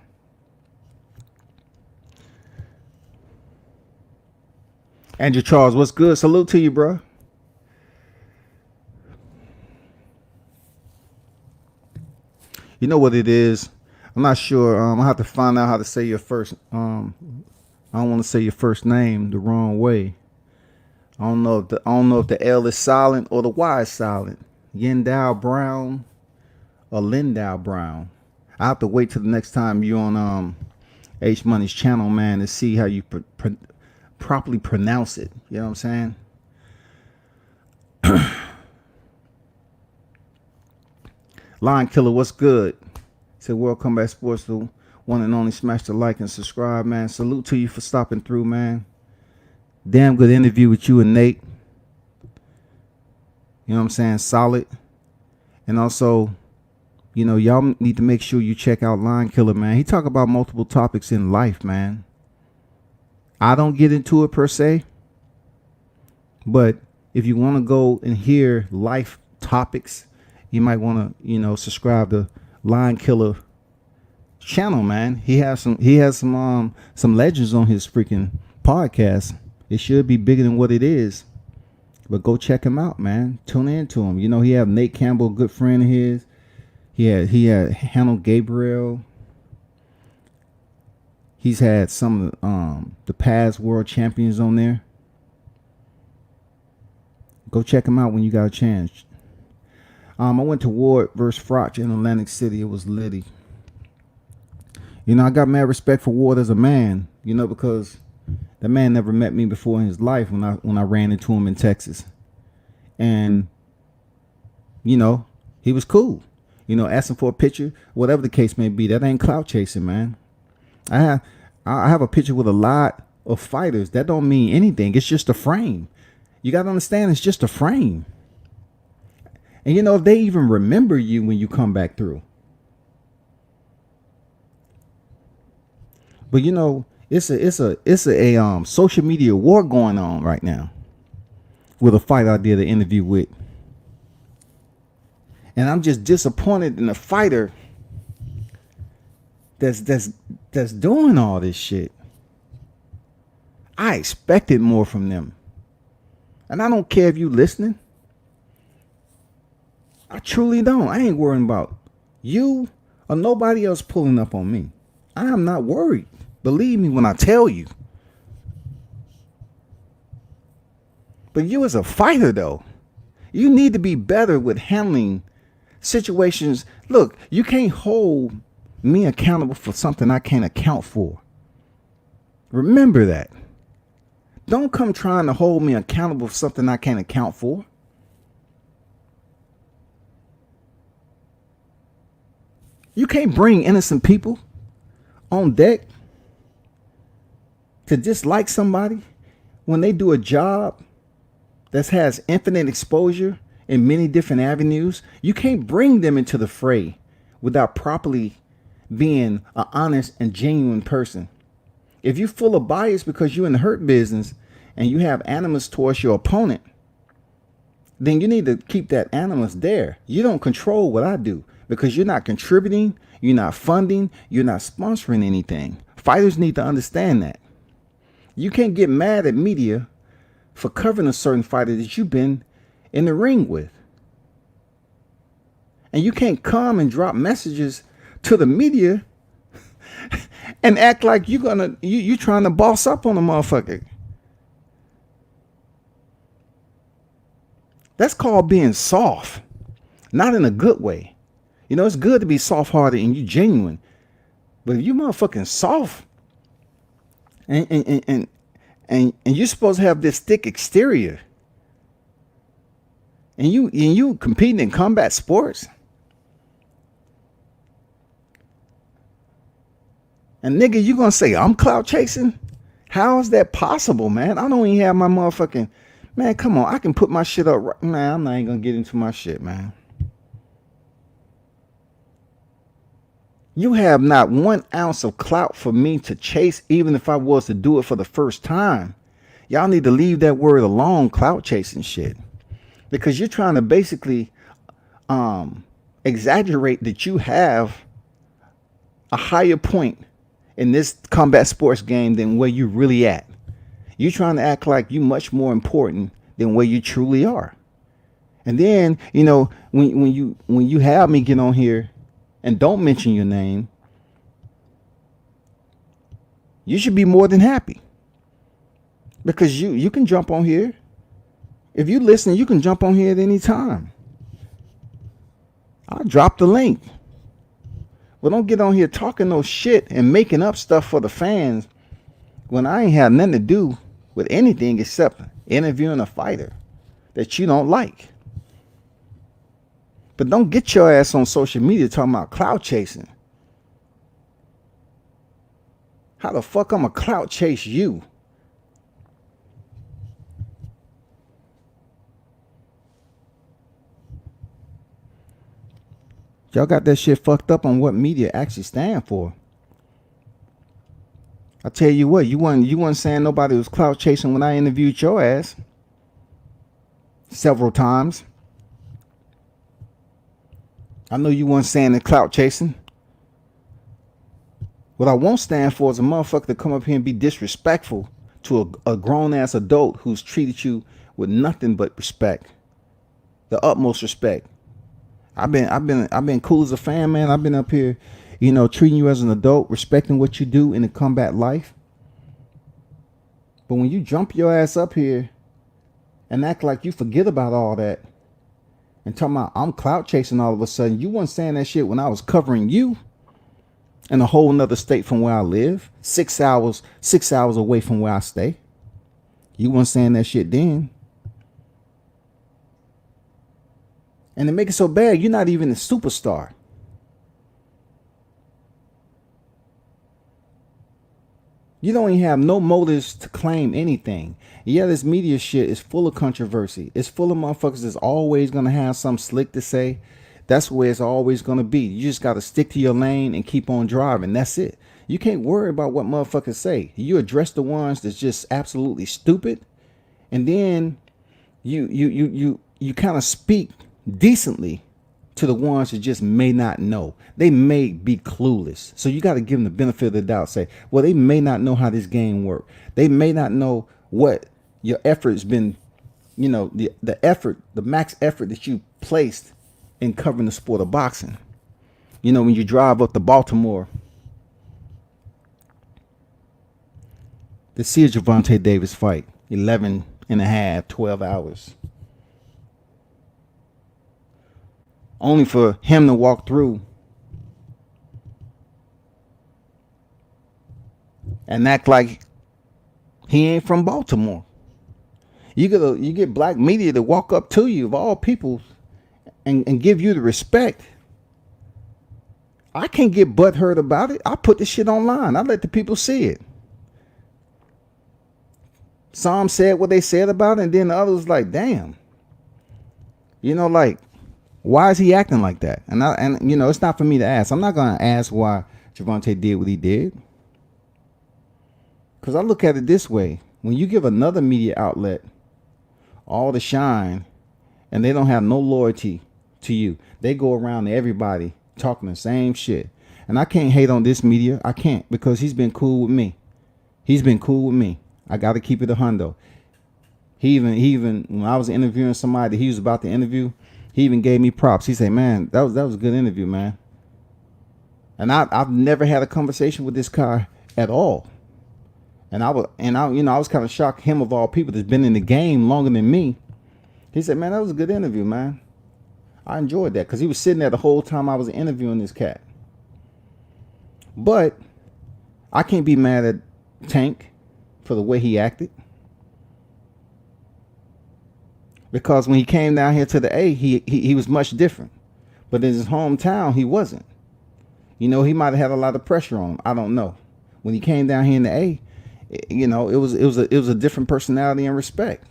Andrew Charles, what's good? Salute to you, bro. You know what it is? I'm not sure. I have to find out how to say your first. I don't want to say your first name the wrong way. I don't know if the L is silent or the Y is silent. Yendau Brown or Lindau Brown. I have to wait till the next time you're on H Money's channel, man, to see how you properly pronounce it. You know what I'm saying? Lion Killer, what's good? Said World Combat Sports, the one and only. Smash the like and subscribe, man. Salute to you for stopping through, man. Damn good interview with you and Nate. You know what I'm saying? Solid. And also, you know, y'all need to make sure you check out Lion Killer, man. He talk about multiple topics in life, man. I don't get into it per se, but if you want to go and hear life topics, you might want to, you know, subscribe to Lion Killer channel, man. He has some legends on his freaking podcast. It should be bigger than what it is, but go check him out, man. Tune in to him. You know, he have Nate Campbell, a good friend of his. He had Hannah Gabriel. He's had some of the past world champions on there. Go check him out when you got a chance. I went to Ward versus Froch in Atlantic City. It was litty. You know, I got mad respect for Ward as a man, you know, because that man never met me before in his life when I ran into him in Texas. And, you know, he was cool. You know, asking for a picture, whatever the case may be. That ain't clout chasing, man. I have a picture with a lot of fighters. That don't mean anything. It's just a frame. You got to understand, it's just a frame. And, you know, if they even remember you when you come back through. But, you know, it's a social media war going on right now with a fighter I did an interview with. And I'm just disappointed in the fighter that's doing all this shit. I expected more from them. And I don't care if you listening. I truly don't. I ain't worrying about you or nobody else pulling up on me. I am not worried. Believe me when I tell you. But you as a fighter, though, you need to be better with handling situations. Look, you can't hold me accountable for something I can't account for. Remember that. Don't come trying to hold me accountable for something I can't account for. You can't bring innocent people on deck to dislike somebody when they do a job that has infinite exposure in many different avenues. You can't bring them into the fray without properly being an honest and genuine person. If you're full of bias because you're in the hurt business and you have animus towards your opponent, then you need to keep that animus there. You don't control what I do because you're not contributing, you're not funding, you're not sponsoring anything. Fighters need to understand that. You can't get mad at media for covering a certain fighter that you've been in the ring with. And you can't come and drop messages to the media and act like you trying to boss up on a motherfucker. That's called being soft, not in a good way. You know, it's good to be soft-hearted and you genuine, but if you motherfucking soft and you're supposed to have this thick exterior, and you competing in combat sports, and nigga, you gonna say I'm clout chasing? How is that possible, man? I don't even have my motherfucking, man, come on, I can put my shit up right, man. I'm not even gonna get into my shit, man. You have not 1 ounce of clout for me to chase, even if I was to do it for the first time. Y'all need to leave that word alone, clout chasing shit. Because you're trying to basically exaggerate that you have a higher point in this combat sports game than where you really at. You're trying to act like you much more important than where you truly are. And then, when you have me get on here and don't mention your name, you should be more than happy. Because you can jump on here. If you listen, you can jump on here at any time. I'll drop the link. But don't get on here talking no shit and making up stuff for the fans when I ain't had nothing to do with anything except interviewing a fighter that you don't like. But don't get your ass on social media talking about clout chasing. How the fuck I'm a clout chase you? Y'all got that shit fucked up on what media actually stand for. I tell you what, you wasn't saying nobody was clout chasing when I interviewed your ass several times. I know you weren't saying the clout chasing. What I won't stand for is a motherfucker to come up here and be disrespectful to a grown ass adult who's treated you with nothing but respect, the utmost respect. I've been cool as a fan, man. I've been up here, treating you as an adult, respecting what you do in the combat life. But when you jump your ass up here and act like you forget about all that and talking about I'm clout chasing all of a sudden, you weren't saying that shit when I was covering you in a whole nother state from where I live, 6 hours away from where I stay. You weren't saying that shit then. And to make it so bad, you're not even a superstar. You don't even have no motives to claim anything. Yeah, this media shit is full of controversy. It's full of motherfuckers that's always going to have something slick to say. That's where it's always going to be. You just got to stick to your lane and keep on driving. That's it. You can't worry about what motherfuckers say. You address the ones that's just absolutely stupid. And then you kind of speak decently to the ones that just may not know. They may be clueless. So you got to give them the benefit of the doubt. Say, well, they may not know how this game works. They may not know what your effort's been, the effort, the max effort that you placed in covering the sport of boxing. When you drive up to Baltimore to see a Gervonta Davis fight, 11 and a half, 12 hours. Only for him to walk through and act like he ain't from Baltimore. You get black media to walk up to you, of all people, and give you the respect. I can't get butthurt about it. I put this shit online. I let the people see it. Some said what they said about it, and then the others like, damn. Why is he acting like that? And it's not for me to ask. I'm not going to ask why Gervonta did what he did. Because I look at it this way. When you give another media outlet all the shine and they don't have no loyalty to you, they go around to everybody talking the same shit. And I can't hate on this media. I can't, because he's been cool with me. He's been cool with me. I got to keep it a hundo. He even when I was interviewing somebody that he was about to interview, he even gave me props. He said, man, that was a good interview, man. And I've never had a conversation with this guy at all. And I was kind of shocked, him of all people that's been in the game longer than me. He said, man, that was a good interview, man. I enjoyed that, because he was sitting there the whole time I was interviewing this cat. But I can't be mad at Tank for the way he acted. Because when he came down here to the A, he was much different. But in his hometown, he wasn't. He might have had a lot of pressure on him. I don't know. When he came down here in the A, it was a different personality and respect.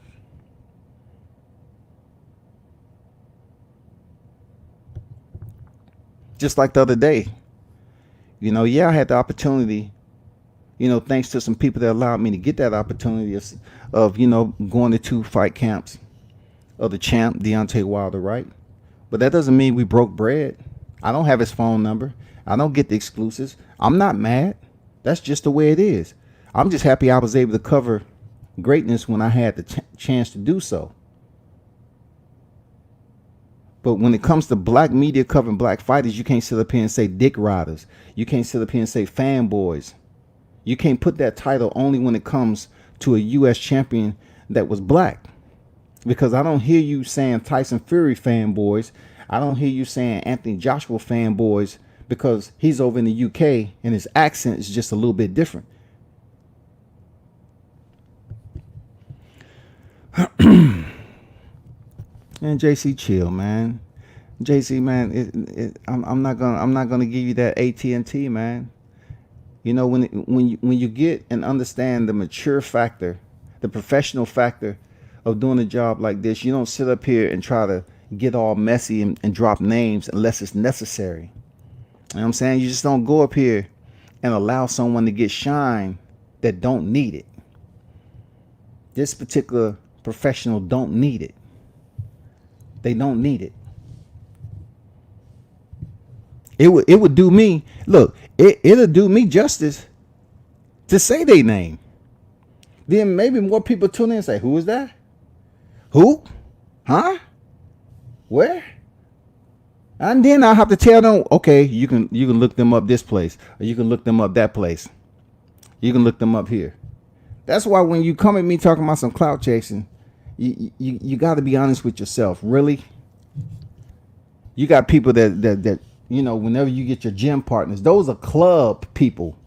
Just like the other day, Yeah, I had the opportunity, thanks to some people that allowed me to get that opportunity of going to 2 fight camps of the champ, Deontay Wilder, right? But that doesn't mean we broke bread. I don't have his phone number. I don't get the exclusives. I'm not mad. That's just the way it is. I'm just happy I was able to cover greatness when I had the chance to do so. But when it comes to black media covering black fighters, you can't sit up here and say dick riders. You can't sit up here and say fanboys. You can't put that title only when it comes to a U.S. champion that was black. Because I don't hear you saying Tyson Fury fanboys. I don't hear you saying Anthony Joshua fanboys because he's over in the UK and his accent is just a little bit different. And JC, chill, man. JC, man, I'm not gonna give you that AT&T, man. When you get and understand the mature factor, the professional factor of doing a job like this, you don't sit up here and try to get all messy and drop names unless it's necessary. You know what I'm saying? You just don't go up here and allow someone to get shine that don't need it. This particular professional don't need it. They don't need it. It would do me, look, it'll do me justice to say their name. Then maybe more people tune in and say, who is that? Who? Huh? Where? And then I'll have to tell them, okay, you can look them up this place, or you can look them up that place. You can look them up here. That's why when you come at me talking about some clout chasing, you got to be honest with yourself. Really? You got people that whenever you get your gym partners, those are club people.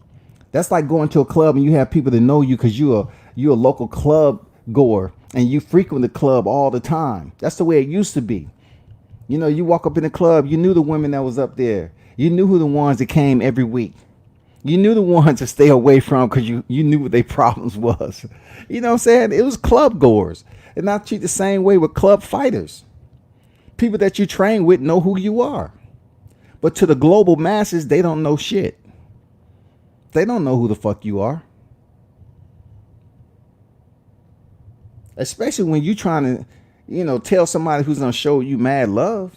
That's like going to a club and you have people that know you because you're a local club goer and you frequent the club all the time. That's the way it used to be. You walk up in the club, you knew the women that was up there. You knew who the ones that came every week. You knew the ones to stay away from because you knew what their problems was. You know what I'm saying? It was club goers. And I treat the same way with club fighters. People that you train with know who you are. But to the global masses, they don't know shit. They don't know who the fuck you are. Especially when you trying to, tell somebody who's going to show you mad love.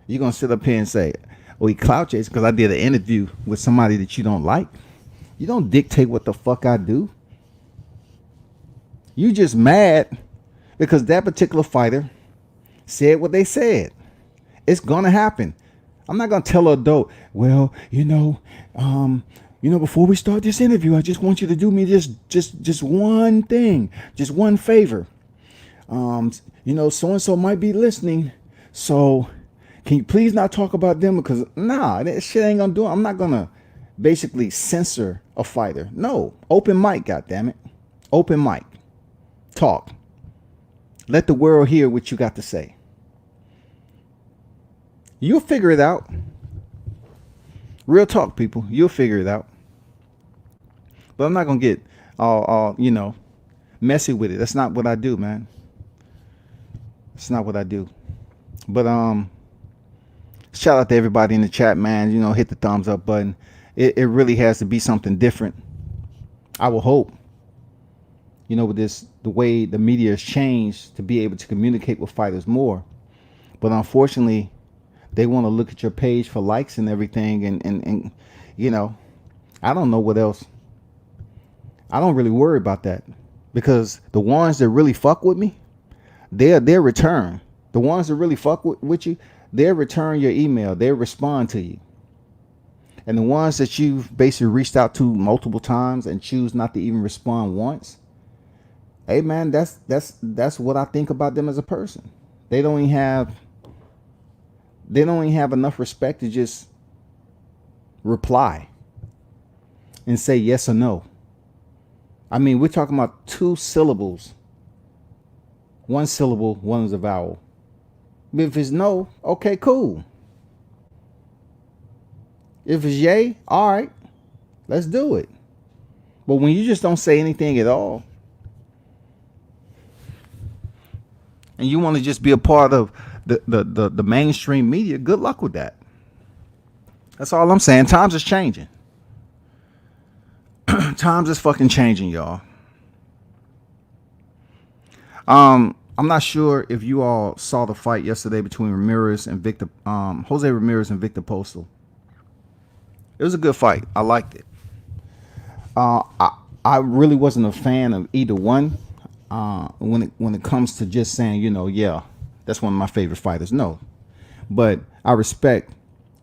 You're going to sit up here and say, oh, he clout chasing because I did an interview with somebody that you don't like. You don't dictate what the fuck I do. You just mad because that particular fighter said what they said. It's going to happen. I'm not going to tell an adult, well, before we start this interview, I just want you to do me just one thing, just one favor. So-and-so might be listening. So can you please not talk about them? Because that shit ain't going to do it. I'm not going to basically censor a fighter. No, open mic, goddammit. Open mic. Talk. Let the world hear what you got to say. You'll figure it out. Real talk, people. You'll figure it out. But I'm not going to get all messy with it. That's not what I do, man. It's not what I do. But shout out to everybody in the chat, man. Hit the thumbs up button. It really has to be something different. I will hope. With the way the media has changed to be able to communicate with fighters more. But unfortunately, they want to look at your page for likes and everything. And I don't know what else. I don't really worry about that because the ones that really fuck with me, they'll return. The ones that really fuck with you, they'll return your email. They'll respond to you. And the ones that you've basically reached out to multiple times and choose not to even respond once, hey man, that's what I think about them as a person. They don't even have enough respect to just reply and say yes or no. I mean, we're talking about 2 syllables. 1 syllable, 1 is a vowel. If it's no, okay, cool. If it's yay, all right, let's do it. But when you just don't say anything at all, and you want to just be a part of the mainstream media, good luck with that. That's all I'm saying. Times is changing. Times is fucking changing, y'all. I'm not sure if you all saw the fight yesterday between Ramirez and Jose Ramirez and Victor Postal. It was a good fight. I liked it. I really wasn't a fan of either one. When it comes to just saying, yeah, that's one of my favorite fighters. No, but I respect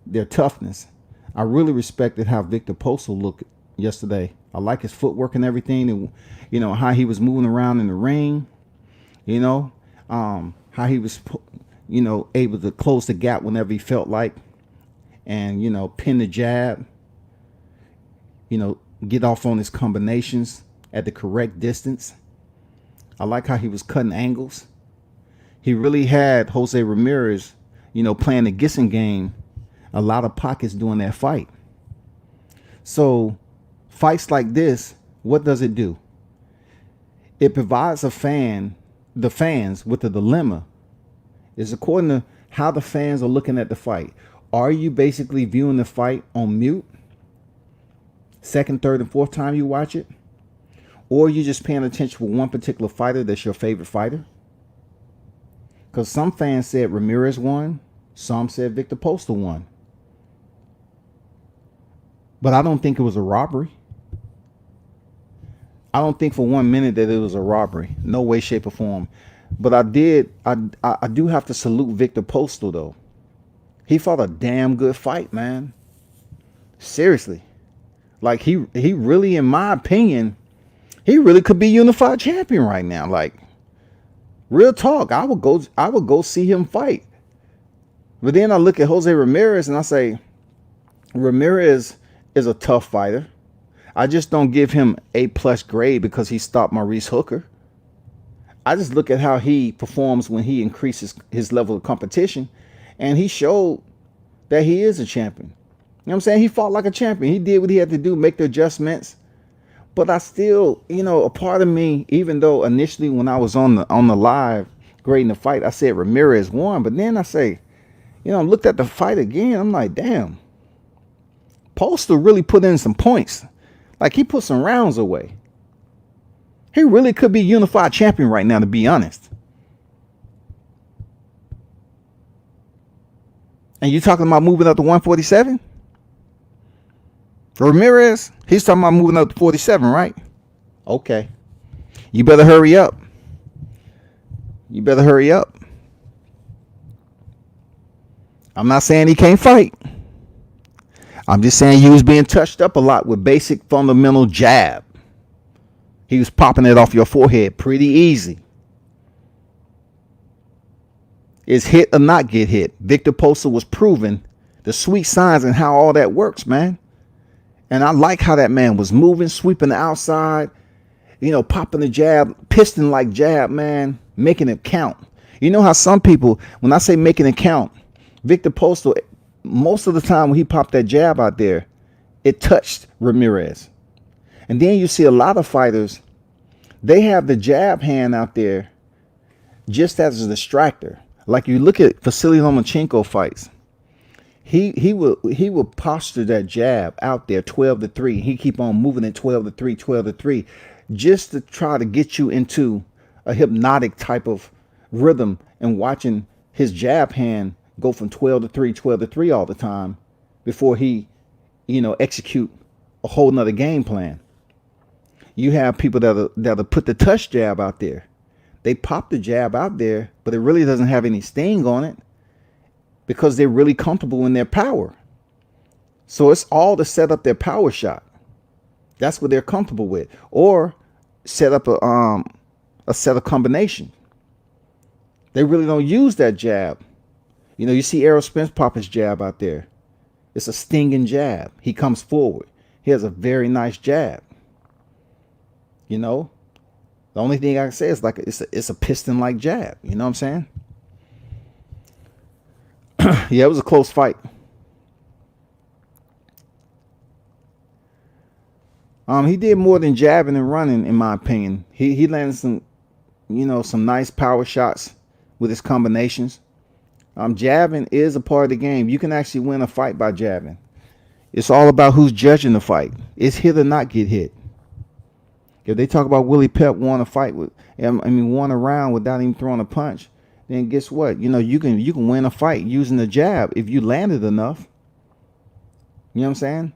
their toughness. I really respected how Victor Postal looked yesterday. I like his footwork and everything, and how he was moving around in the ring. How he was, able to close the gap whenever he felt like, and pin the jab. Get off on his combinations at the correct distance. I like how he was cutting angles. He really had Jose Ramirez, playing the guessing game, a lot of pockets during that fight. So fights like this, what does it do? It provides the fans with a dilemma. It's according to how the fans are looking at the fight. Are you basically viewing the fight on mute? Second, third, and fourth time you watch it? Or are you just paying attention for one particular fighter that's your favorite fighter? Because some fans said Ramirez won. Some said Victor Postal won. But I don't think it was a robbery. I don't think for 1 minute that it was a robbery. No way, shape, or form. But I do have to salute Victor Postal, though. He fought a damn good fight, man. Seriously. Like, he really, in my opinion, he really could be unified champion right now. Like, real talk. I would go see him fight. But then I look at Jose Ramirez and I say, Ramirez is a tough fighter. I just don't give him A+ grade because he stopped Maurice Hooker. I just look at how he performs when he increases his level of competition, and he showed that he is a champion. You know what I'm saying? He fought like a champion. He did what he had to do, make the adjustments. But I still, a part of me, even though initially when I was on the live grading the fight, I said Ramirez won. But then I say, I looked at the fight again. I'm like, damn. Postal really put in some points. Like, he put some rounds away. He really could be unified champion right now, to be honest. And you talking about moving up to 147? Ramirez, he's talking about moving up to 47, right? Okay. You better hurry up. You better hurry up. I'm not saying he can't fight. I'm just saying he was being touched up a lot with basic fundamental jab. He was popping it off your forehead pretty easy. It's hit or not get hit. Victor Postal was proving the sweet signs and how all that works, man. And I like how that man was moving, sweeping the outside, popping the jab, piston like jab, man, making it count. You know how some people, when I say making it count, Victor Postal, most of the time when he popped that jab out there, it touched Ramirez. And then you see a lot of fighters, they have the jab hand out there just as a distractor. Like you look at Vasily Lomachenko fights. He will posture that jab out there 12-3. He keep on moving it 12-3, 12-3, just to try to get you into a hypnotic type of rhythm and watching his jab hand go from 12-3, 12-3 all the time before he, execute a whole nother game plan. You have people that'll put the touch jab out there. They pop the jab out there, but it really doesn't have any sting on it because they're really comfortable in their power. So it's all to set up their power shot. That's what they're comfortable with. Or set up a set of combination. They really don't use that jab. You see Errol Spence pop his jab out there. It's a stinging jab. He comes forward. He has a very nice jab. The only thing I can say is like it's a piston like jab. You know what I'm saying? Yeah, it was a close fight. He did more than jabbing and running, in my opinion. He landed some nice power shots with his combinations. Jabbing is a part of the game. You can actually win a fight by jabbing. It's all about who's judging the fight. It's hit or not get hit. If they talk about Willie Pep won a fight won a round without even throwing a punch, then guess what? You can win a fight using the jab if you landed enough. You know what I'm saying?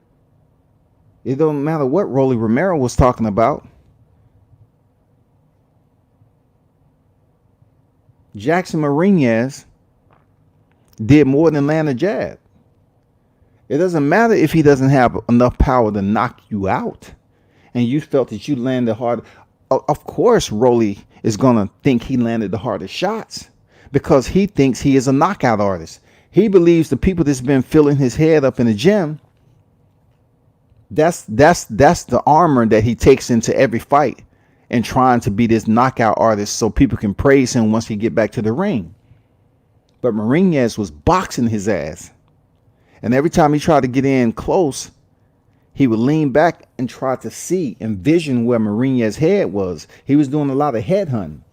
It don't matter what Rolly Romero was talking about. Jackson Marinez did more than land a jab. It doesn't matter if he doesn't have enough power to knock you out and you felt that you landed hard. Of course, Rolly is going to think he landed the hardest shots because he thinks he is a knockout artist. He believes the people that's been filling his head up in the gym, that's the armor that he takes into every fight and trying to be this knockout artist so people can praise him once he get back to the ring. But Marinez was boxing his ass. And every time he tried to get in close, he would lean back and try to envision where Marinez's head was. He was doing a lot of head hunting.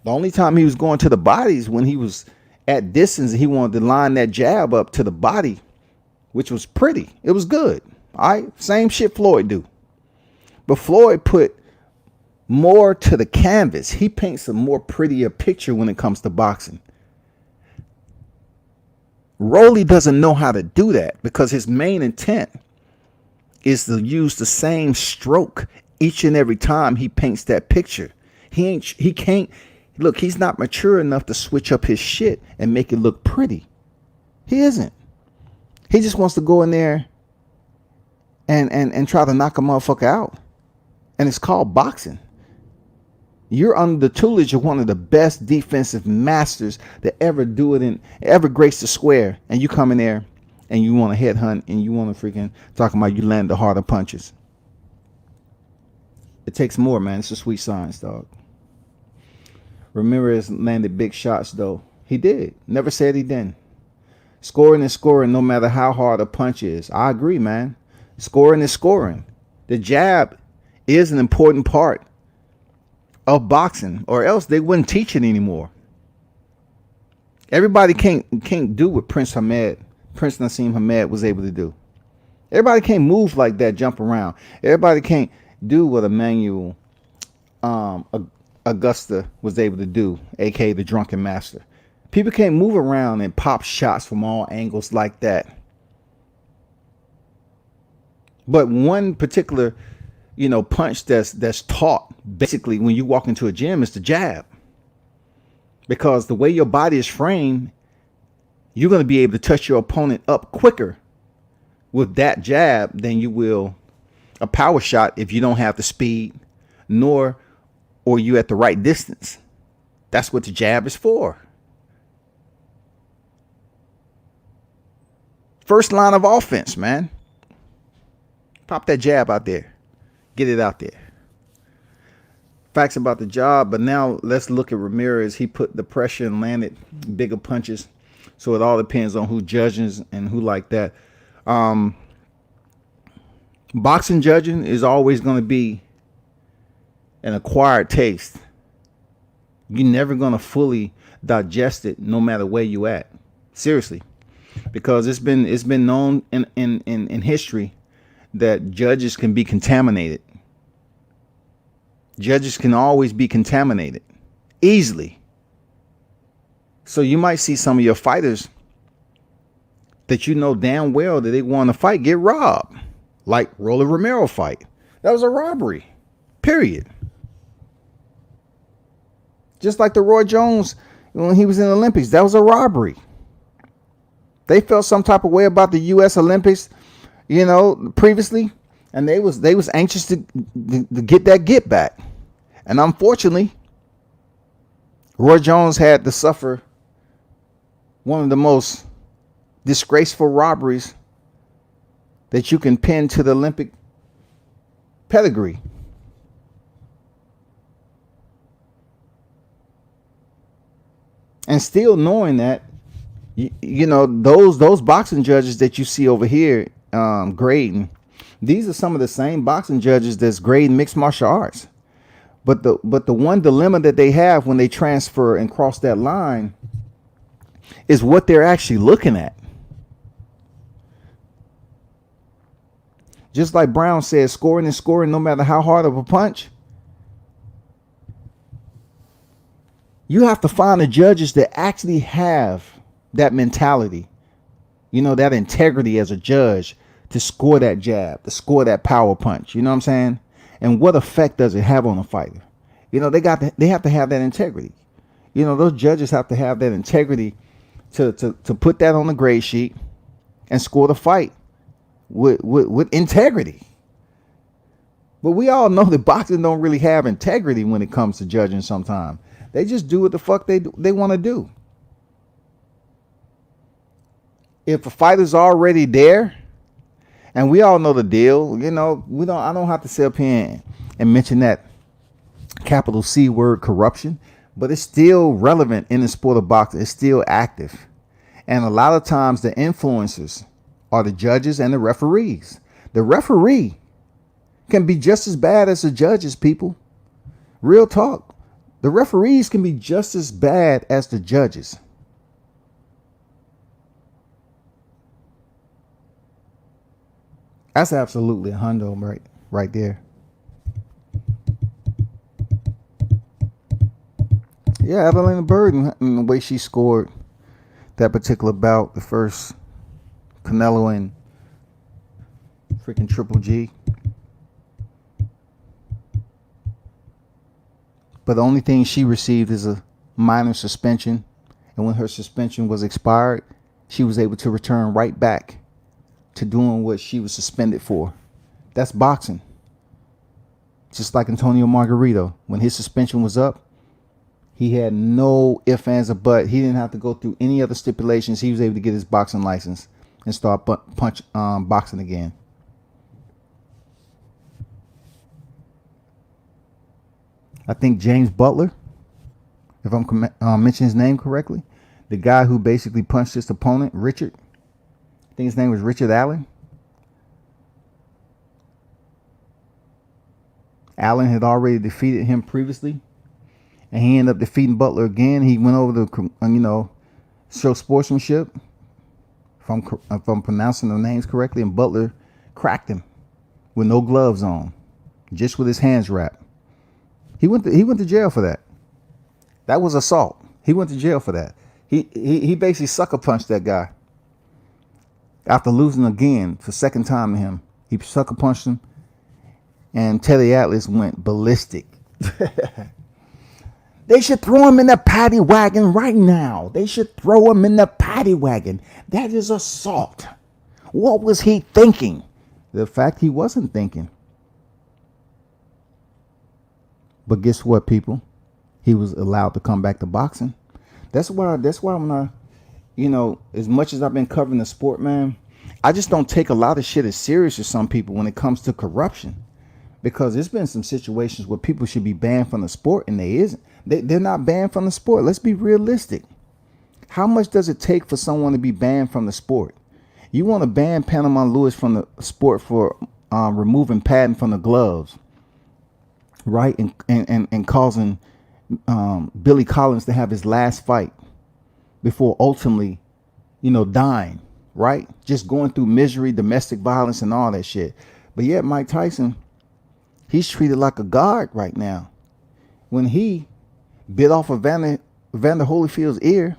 The only time he was going to the bodies when he was at distance, he wanted to line that jab up to the body, which was pretty. It was good. All right. Same shit Floyd do. But Floyd put more to the canvas. He paints a more prettier picture when it comes to boxing. Rolly doesn't know how to do that because his main intent is to use the same stroke each and every time he paints that picture. He can't look, he's not mature enough to switch up his shit and make it look pretty. He isn't. He just wants to go in there and try to knock a motherfucker out. And it's called boxing. You're under the tutelage of one of the best defensive masters that ever ever grace the square. And you come in there and you want to headhunt and you want to freaking talking about you land the harder punches. It takes more, man. It's a sweet science, dog. Ramirez landed big shots, though. He did. Never said he didn't. Scoring is scoring no matter how hard a punch is. I agree, man. Scoring is scoring. The jab is an important part of boxing, or else they wouldn't teach it anymore. Everybody can't do what Prince Nassim Hamed was able to do. Everybody can't move like that, jump around. Everybody can't do what Emmanuel Augusta was able to do, aka the Drunken Master. People can't move around and pop shots from all angles like that. But one particular punch that's taught basically when you walk into a gym is the jab. Because the way your body is framed, you're going to be able to touch your opponent up quicker with that jab than you will a power shot if you don't have the speed or you at the right distance. That's what the jab is for. First line of offense, man. Pop that jab out there. Get it out there. Facts about the job, but now let's look at Ramirez. He put the pressure and landed bigger punches. So it all depends on who judges and who like that. Boxing judging is always going to be an acquired taste. You're never going to fully digest it no matter where you at. Seriously. Because it's been known in history that judges can be contaminated. Judges can always be contaminated easily. So you might see some of your fighters that you know damn well that they want to fight get robbed. Like Rolly Romero fight. That was a robbery. Period. Just like the Roy Jones when he was in the Olympics. That was a robbery. They felt some type of way about the U.S. Olympics, previously, and they was anxious to get that get back. And unfortunately, Roy Jones had to suffer one of the most disgraceful robberies that you can pin to the Olympic pedigree. And still knowing that, those boxing judges that you see over here grading, these are some of the same boxing judges that's grading mixed martial arts. But the one dilemma that they have when they transfer and cross that line is what they're actually looking at. Just like Brown said, scoring is scoring no matter how hard of a punch. You have to find the judges that actually have that mentality, that integrity as a judge to score that jab, to score that power punch. You know what I'm saying? And what effect does it have on a fighter? They have to have that integrity. Those judges have to have that integrity to put that on the grade sheet and score the fight with integrity. But we all know that boxing don't really have integrity when it comes to judging sometimes. They just do what the fuck they want to do. If a fighter's already there, and we all know the deal, I don't have to sit up here and mention that capital C word, corruption, but it's still relevant in the sport of boxing. It's still active. And a lot of times the influencers are the judges and the referees. The referee can be just as bad as the judges, people. Real talk. The referees can be just as bad as the judges. That's absolutely a hundo right there. Yeah, Evelyn Burden, and the way she scored that particular bout, the first Canelo and freaking Triple G. But the only thing she received is a minor suspension. And when her suspension was expired, she was able to return right back to doing what she was suspended for. That's boxing. Just like Antonio Margarito, when his suspension was up, he had no ifs, ands, or buts. He didn't have to go through any other stipulations. He was able to get his boxing license and start boxing again. I think James Butler, if I'm mentioning his name correctly, the guy who basically punched his opponent, Richard. I think his name was Richard Allen. Allen had already defeated him previously, and he ended up defeating Butler again. He went over to, show sportsmanship, if I'm pronouncing the names correctly, and Butler cracked him with no gloves on, just with his hands wrapped. He went to jail for that. That was assault. He went to jail for that. He basically sucker punched that guy. After losing again for second time to him, he sucker punched him, and Teddy Atlas went ballistic. They should throw him in the paddy wagon right now. They should throw him in the paddy wagon. That is assault. What was he thinking? The fact he wasn't thinking. But guess what, people? He was allowed to come back to boxing. That's why when I, as much as I've been covering the sport, man, I just don't take a lot of shit as serious as some people when it comes to corruption. Because there's been some situations where people should be banned from the sport and they isn't. They're not banned from the sport. Let's be realistic. How much does it take for someone to be banned from the sport? You want to ban Panama Lewis from the sport for removing padding from the gloves, right? And causing Billy Collins to have his last fight before ultimately, dying, right? Just going through misery, domestic violence, and all that shit. But yet Mike Tyson, he's treated like a god right now. When he bit off of Vander Holyfield's ear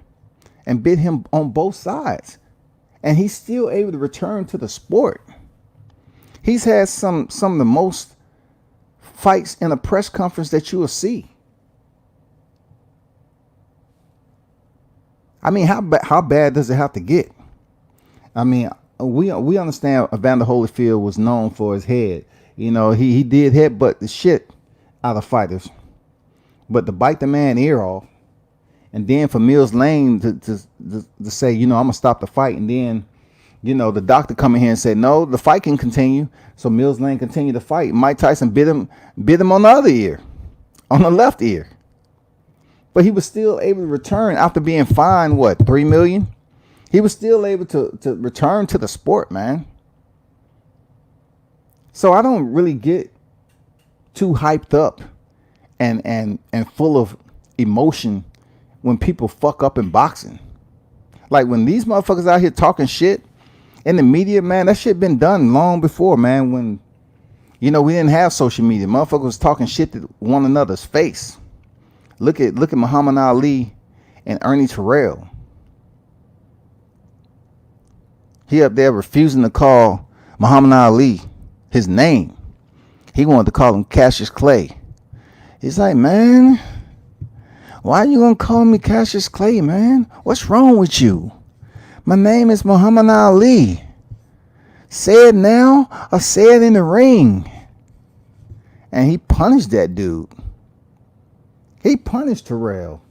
and bit him on both sides, and he's still able to return to the sport. He's had some of the most fights in a press conference that you will see. I mean, how bad does it have to get? I mean, we understand Evander Holyfield was known for his head. He did headbutt the shit out of fighters. But to bite the man ear off, and then for Mills Lane to say, I'm going to stop the fight, and then, the doctor come in here and said, no, the fight can continue. So Mills Lane continued to fight. Mike Tyson bit him on the other ear, on the left ear. But he was still able to return after being fined, $3 million? He was still able to return to the sport, man. So I don't really get too hyped up and full of emotion when people fuck up in boxing. Like when these motherfuckers out here talking shit in the media, man, that shit been done long before, man. When, we didn't have social media. Motherfuckers was talking shit to one another's face. Look at Muhammad Ali and Ernie Terrell. He up there refusing to call Muhammad Ali his name. He wanted to call him Cassius Clay. He's like, man, why are you gonna call me Cassius Clay, man? What's wrong with you? My name is Muhammad Ali. Say it now or say it in the ring. And he punished that dude. He punished Terrell.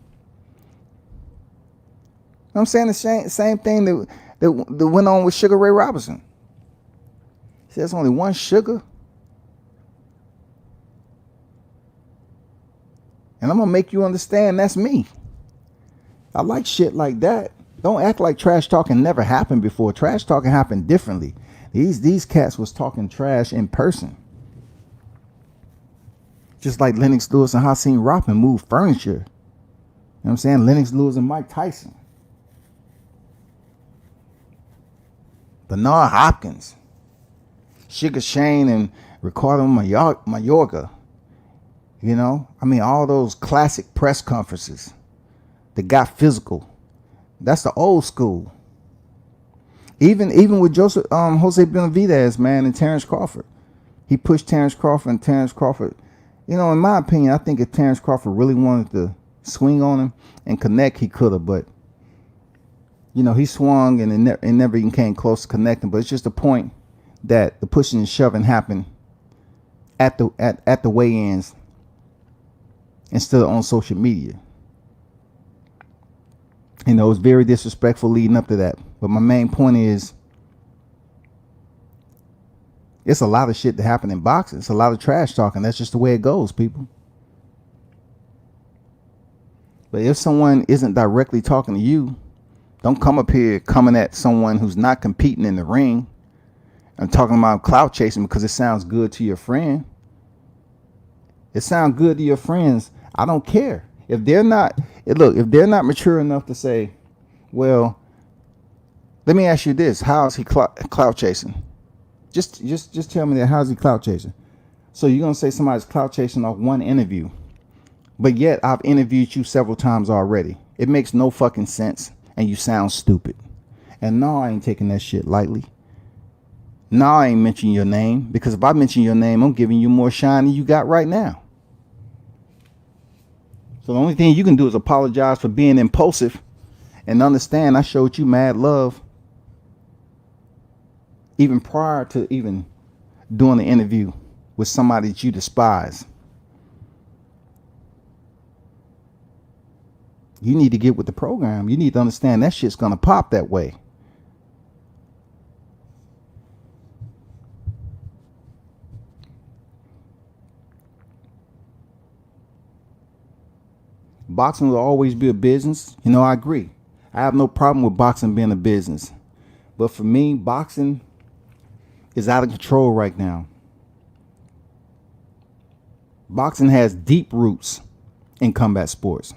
I'm saying the same thing that went on with Sugar Ray Robinson. He said, there's only one Sugar. And I'm going to make you understand that's me. I like shit like that. Don't act like trash talking never happened before. Trash talking happened differently. These cats was talking trash in person. Just like Lennox Lewis and Hakeem Ruffin moved furniture. You know what I'm saying? Lennox Lewis and Mike Tyson. Bernard Hopkins. Sugar Shane and Ricardo Mayorga. You know? I mean, all those classic press conferences that got physical. That's the old school. Even with Jose Benavidez, man, and Terrence Crawford. He pushed Terrence Crawford, and Terrence Crawford, you know, in my opinion, I think if Terrence Crawford really wanted to swing on him and connect, he could have. But, you know, he swung and it never even came close to connecting. But it's just the point that the pushing and shoving happened at the weigh-ins instead of on social media. You know, it was very disrespectful leading up to that. But my main point is, it's a lot of shit that happened in boxing. It's a lot of trash talking. That's just the way it goes, people. But if someone isn't directly talking to you, don't come up here coming at someone who's not competing in the ring and talking about clout chasing because it sounds good to your friend. It sounds good to your friends. I don't care. If they're not mature enough to say, well, let me ask you this: how is he clout chasing? Just tell me that. How's he clout chasing? So you're gonna say somebody's clout chasing off one interview, but yet I've interviewed you several times already. It makes no fucking sense, and you sound stupid. And no, I ain't taking that shit lightly. No, I ain't mentioning your name, because if I mention your name, I'm giving you more shine than you got right now. So the only thing you can do is apologize for being impulsive and understand I showed you mad love even prior to even doing the interview with somebody that you despise. You need to get with the program. You need to understand that shit's gonna pop that way. Boxing will always be a business. You know, I agree. I have no problem with boxing being a business. But for me, boxing is out of control right now. Boxing has deep roots in combat sports.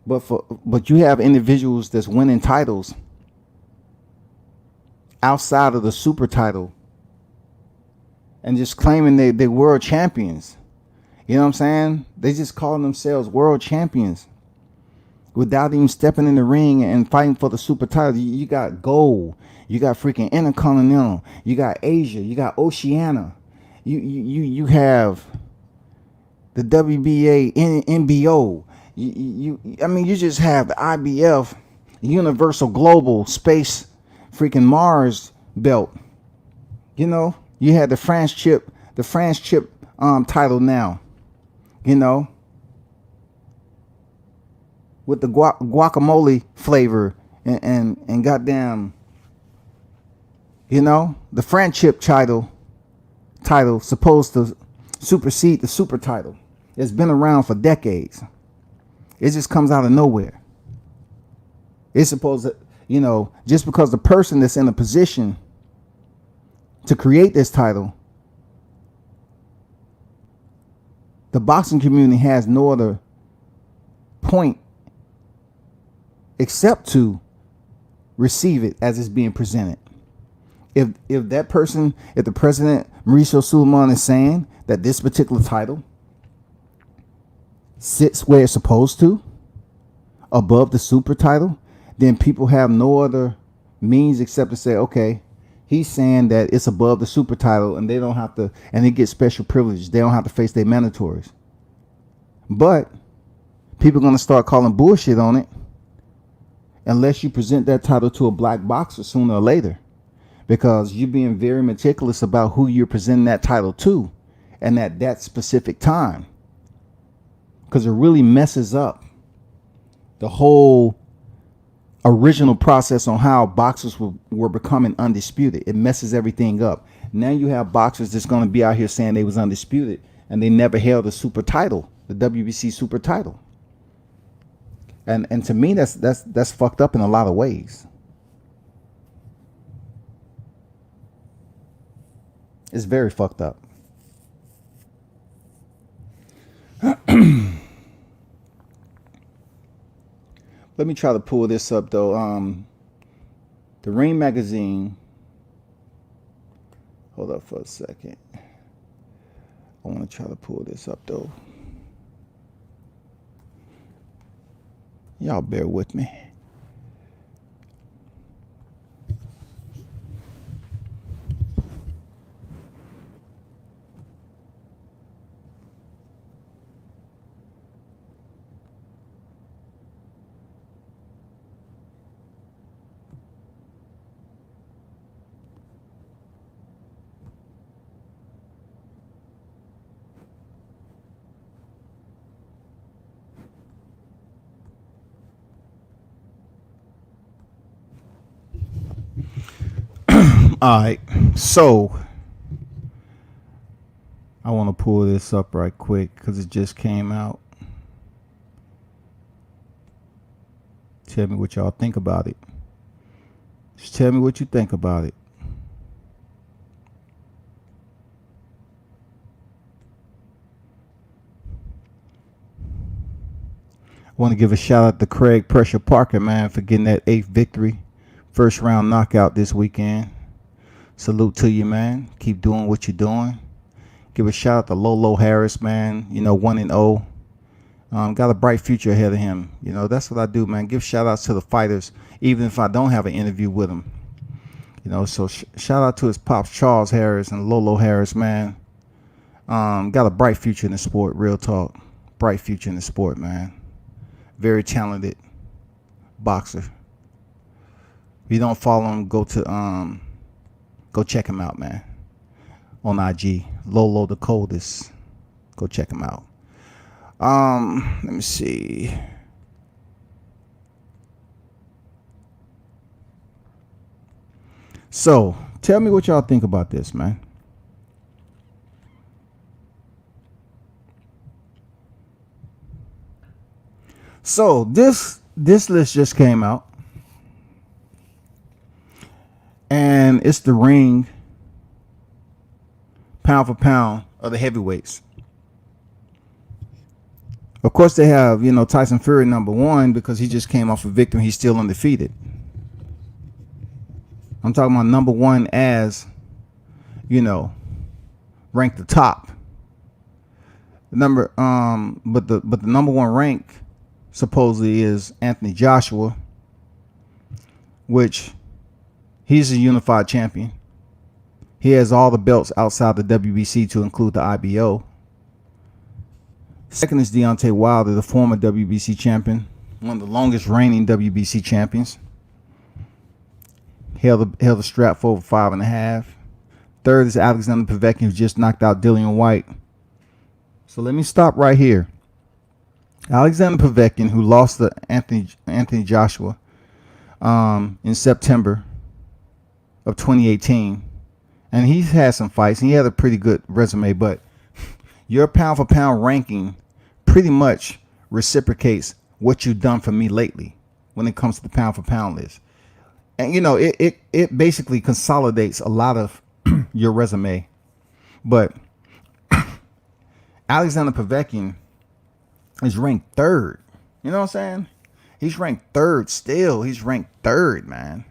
But you have individuals that's winning titles outside of the super title and just claiming they're world champions. You know what I'm saying? They just calling themselves world champions without even stepping in the ring and fighting for the super title. You got gold. You got freaking Intercontinental. You got Asia. You got Oceania. You have the WBA, NBO. I mean, you just have the IBF, Universal Global Space, freaking Mars belt. You know, you had the France chip title now. You know, with the guacamole flavor and goddamn, you know, the French chip title supposed to supersede the super title. It's been around for decades. It just comes out of nowhere. It's supposed to, you know, just because the person that's in a position to create this title, the boxing community has no other point except to receive it as it's being presented. If the president Mauricio Suleiman is saying that this particular title sits where it's supposed to, above the super title, then people have no other means except to say, okay, he's saying that it's above the super title and they don't have to, and they get special privileges. They don't have to face their mandatories. But people are going to start calling bullshit on it unless you present that title to a black boxer sooner or later, because you're being very meticulous about who you're presenting that title to and at that specific time, because it really messes up the whole original process on how boxers were becoming undisputed. It messes everything up. Now you have boxers that's going to be out here saying they was undisputed and they never held a super title, the WBC super title. And to me, that's fucked up in a lot of ways. It's very fucked up. Let me try to pull this up though. The Ring magazine. Hold up for a second. I want to try to pull this up though. Y'all bear with me. All right, so I want to pull this up right quick because it just came out. Tell me what y'all think about it. Just tell me what you think about it. I want to give a shout out to Craig Pressure Parker, man, for getting that 8th victory, first round knockout this weekend. Salute to you, man. Keep doing what you're doing. Give a shout out to Lolo Harris, man. 1-0. Got a bright future ahead of him. That's what I do, man. Give shout outs to the fighters, even if I don't have an interview with them. So shout out to his pops, Charles Harris and Lolo Harris, man. Got a bright future in the sport, real talk. Bright future in the sport, man. Very talented boxer. If you don't follow him, go check him out, man. On IG, Lolo the Coldest. Go check him out. Let me see. So, tell me what y'all think about this, man. So, this list just came out. And it's the Ring pound for pound of the heavyweights. Of course, they have, Tyson Fury number 1 because he just came off a victory. He's still undefeated. I'm talking about number 1 as, ranked the top. But the number 1 rank supposedly is Anthony Joshua, which he's a unified champion. He has all the belts outside the WBC to include the IBO. Second is Deontay Wilder, the former WBC champion, one of the longest reigning WBC champions. Held the strap for over 5.5. Third is Alexander Povetkin, who just knocked out Dillian White. So let me stop right here. Alexander Povetkin, who lost to Anthony Joshua in September of 2018, and he's had some fights. He had a pretty good resume, but your pound for pound ranking pretty much reciprocates what you've done for me lately when it comes to the pound for pound list. And it basically consolidates a lot of your resume. But Alexander Povetkin is ranked 3rd. You know what I'm saying? He's ranked 3rd still. He's ranked 3rd, man.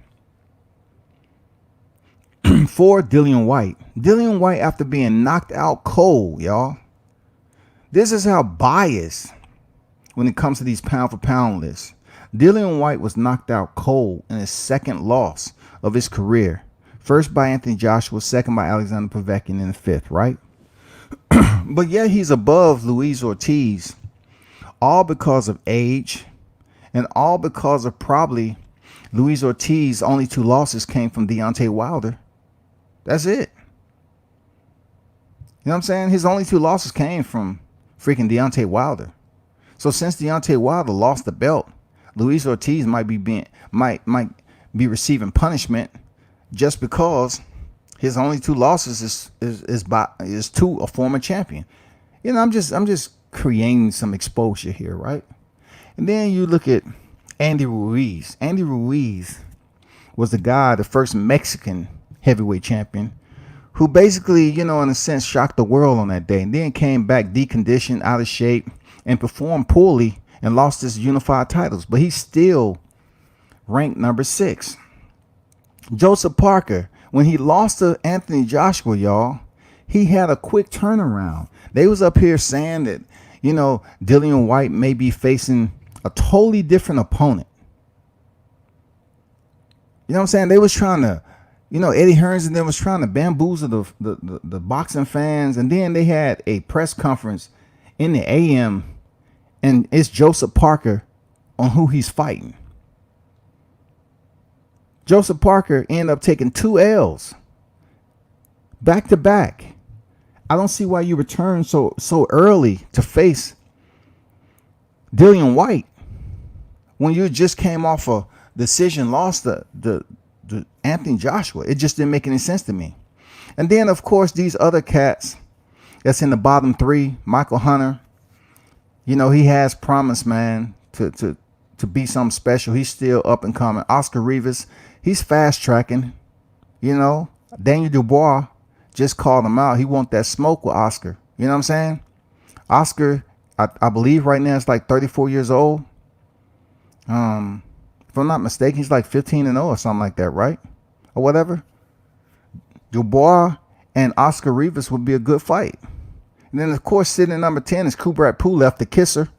For Dillian White. Dillian White, after being knocked out cold, y'all. This is how biased when it comes to these pound for pound lists. Dillian White was knocked out cold in his second loss of his career. First by Anthony Joshua, second by Alexander Povetkin in the fifth, right? But yet he's above Luis Ortiz, all because of age and all because of probably Luis Ortiz's only 2 losses came from Deontay Wilder. That's it. You know what I'm saying? His only 2 losses came from freaking Deontay Wilder. So since Deontay Wilder lost the belt, Luis Ortiz might be receiving punishment just because his only 2 losses is to a former champion. You know, I'm just creating some exposure here, right? And then you look at Andy Ruiz. Andy Ruiz was the first Mexican heavyweight champion who basically, you know, in a sense, shocked the world on that day, and then came back deconditioned, out of shape, and performed poorly and lost his unified titles. But he's still ranked number 6. Joseph Parker, when he lost to Anthony Joshua, y'all, he had a quick turnaround. They was up here saying that, you know, Dillian White may be facing a totally different opponent. You know what I'm saying? They was trying to, you know, Eddie Hearns and them was trying to bamboozle the boxing fans. And then they had a press conference in the AM, and it's Joseph Parker on who he's fighting. Joseph Parker ended up taking 2 L's back to back. I don't see why you return so early to face Dillian White when you just came off a decision loss to Anthony Joshua. It just didn't make any sense to me. And then, of course, these other cats that's in the bottom 3, Michael Hunter, you know, he has promise, man, to be something special. He's still up and coming. Oscar Rivas, he's fast tracking. You know, Daniel Dubois just called him out. He want that smoke with Oscar. You know what I'm saying? Oscar, I believe right now, is like 34 years old. If I'm not mistaken, he's like 15-0 or something like that, right? Or whatever. Dubois and Oscar Rivas would be a good fight. And then, of course, sitting at number 10 is Kubrat Pulev, the kisser.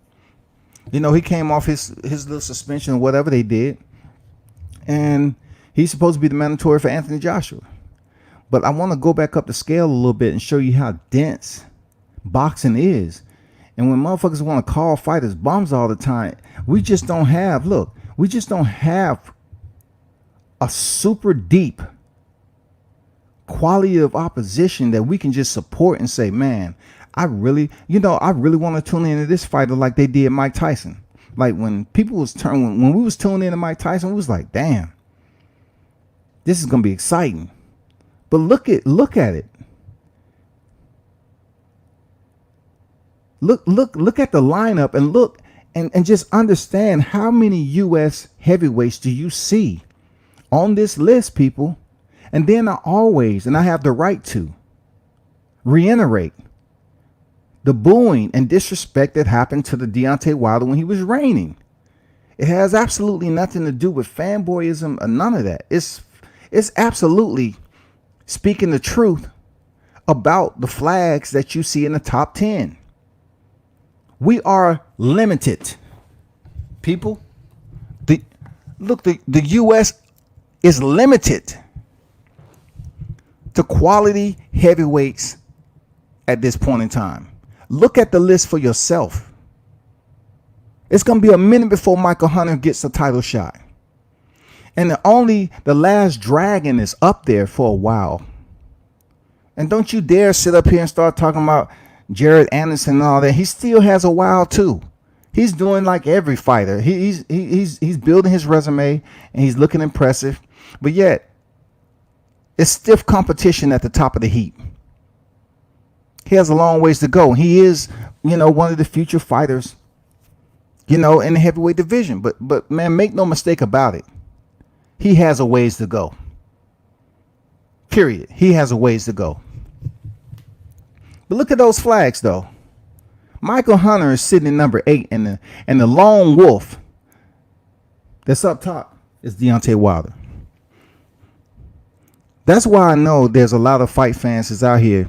You know, he came off his little suspension or whatever they did. And he's supposed to be the mandatory for Anthony Joshua. But I want to go back up the scale a little bit and show you how dense boxing is. And when motherfuckers want to call fighters bums all the time, we just don't have a super deep quality of opposition that we can just support and say, man, I really want to tune into this fighter like they did Mike Tyson. Like when we was tuning into Mike Tyson, we was like, damn, this is gonna be exciting. But look at it. Look at the lineup and look and just understand how many US heavyweights do you see on this list, people. And then I have the right to reiterate the booing and disrespect that happened to the Deontay Wilder when he was reigning. It has absolutely nothing to do with fanboyism or none of that. It's absolutely speaking the truth about the flags that you see in the top 10. We are limited, people. The U.S. is limited to quality heavyweights at this point in time. Look at the list for yourself. It's going to be a minute before Michael Hunter gets a title shot. And the last dragon is up there for a while. And don't you dare sit up here and start talking about Jared Anderson and all that. He still has a while too. He's doing like every fighter. He's building his resume and he's looking impressive. But yet, it's stiff competition at the top of the heap. He has a long ways to go. He is, one of the future fighters, in the heavyweight division. But man, make no mistake about it. He has a ways to go. Period. He has a ways to go. But look at those flags, though. Michael Hunter is sitting at number 8, and the lone wolf that's up top is Deontay Wilder. That's why I know there's a lot of fight fans that's out here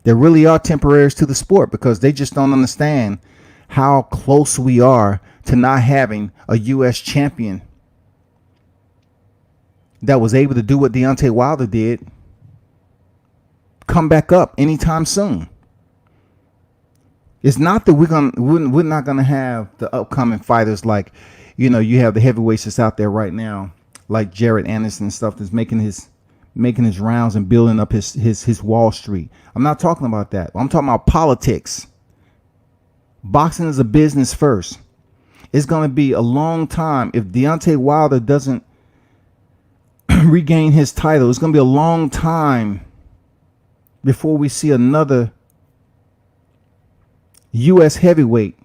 that really are temporaries to the sport, because they just don't understand how close we are to not having a U.S. champion that was able to do what Deontay Wilder did come back up anytime soon. It's not that we're not gonna have the upcoming fighters like, you have the heavyweights that's out there right now, like Jared Anderson and stuff, that's making his rounds and building up his Wall Street. I'm not talking about that. I'm talking about politics. Boxing is a business first. It's gonna be a long time if Deontay Wilder doesn't regain his title. It's gonna be a long time before we see another U.S. heavyweight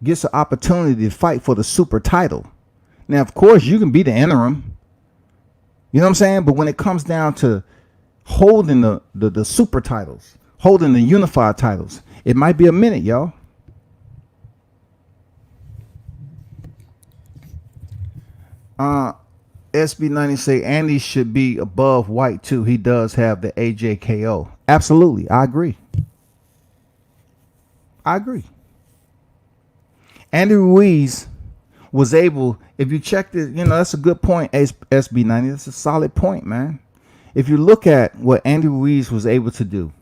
gets an opportunity to fight for the super title. Now, of course, you can be the interim. You know what I'm saying? But when it comes down to holding the super titles, holding the unified titles, it might be a minute, y'all. SB90 say Andy should be above White too. He does have the AJKO. Absolutely, I agree. Andy Ruiz was able, if you check it, that's a good point, SB90. That's a solid point, man. If you look at what Andy Ruiz was able to do,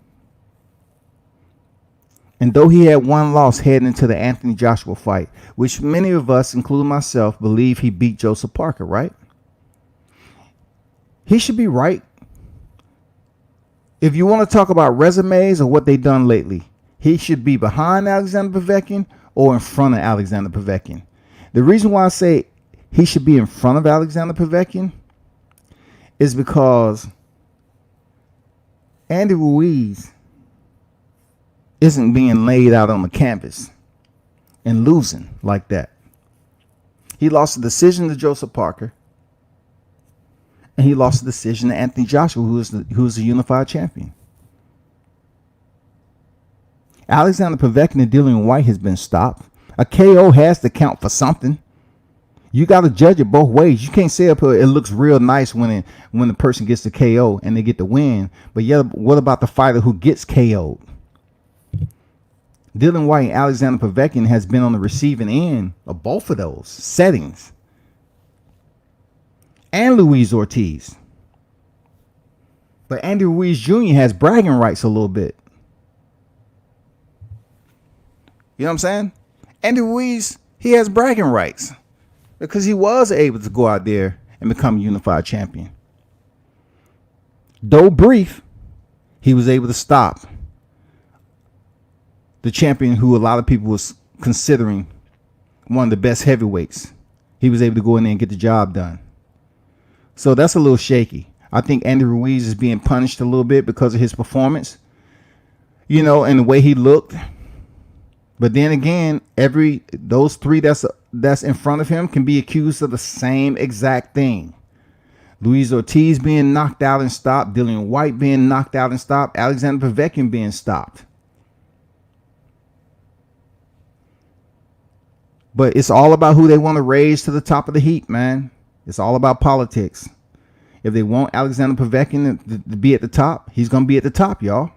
and though he had one loss heading into the Anthony Joshua fight, which many of us, including myself, believe he beat Joseph Parker, right? He should be right. If you want to talk about resumes or what they've done lately, he should be behind Alexander Povetkin or in front of Alexander Povetkin. The reason why I say he should be in front of Alexander Povetkin is because Andy Ruiz isn't being laid out on the canvas and losing like that. He lost a decision to Joseph Parker, and he lost a decision to Anthony Joshua, who is the unified champion. Alexander Povetkin and Dillian White has been stopped. A KO has to count for something. You got to judge it both ways. You can't say it looks real nice when the person gets the KO and they get the win. But yeah, what about the fighter who gets KO'd? Dillian White and Alexander Povetkin has been on the receiving end of both of those settings. And Luis Ortiz. But Andy Ruiz Jr. has bragging rights a little bit. You know what I'm saying? Andy Ruiz, he has bragging rights because he was able to go out there and become a unified champion. Though brief, he was able to stop the champion who a lot of people was considering one of the best heavyweights. He was able to go in there and get the job done. So that's a little shaky. I think Andy Ruiz is being punished a little bit because of his performance, and the way he looked. But then again, those three that's in front of him can be accused of the same exact thing. Luis Ortiz being knocked out and stopped, Dillian White being knocked out and stopped, Alexander Povetkin being stopped. But it's all about who they want to raise to the top of the heap, man. It's all about politics. If they want Alexander Povetkin to be at the top, he's going to be at the top, y'all.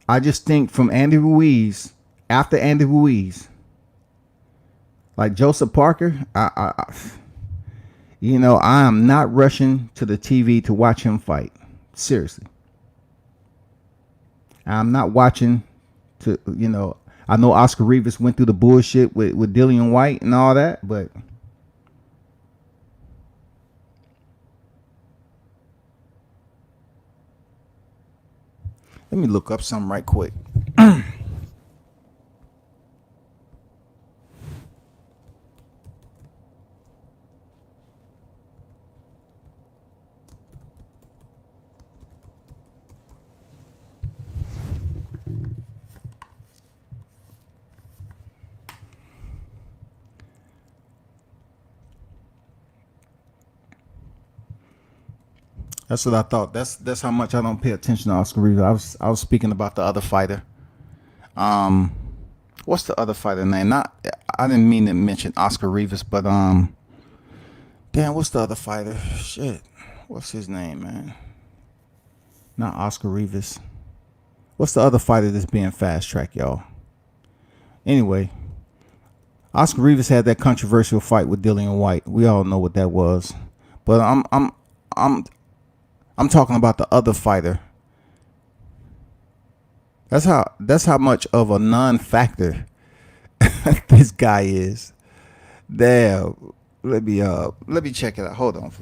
I just think from Andy Ruiz, after Andy Ruiz, like Joseph Parker, I am not rushing to the TV to watch him fight. Seriously. I'm not watching to, I know Oscar Rivas went through the bullshit with Dillian White and all that, but let me look up something right quick. That's what I thought. That's how much I don't pay attention to Oscar Rivas. I was speaking about the other fighter. What's the other fighter name? I didn't mean to mention Oscar Rivas, but damn, what's the other fighter? Shit, what's his name, man? Not Oscar Rivas. What's the other fighter that's being fast tracked, y'all? Anyway, Oscar Rivas had that controversial fight with Dillian White. We all know what that was. But I'm talking about the other fighter. That's how much of a non-factor this guy is. Damn. Let me check it out. Hold on.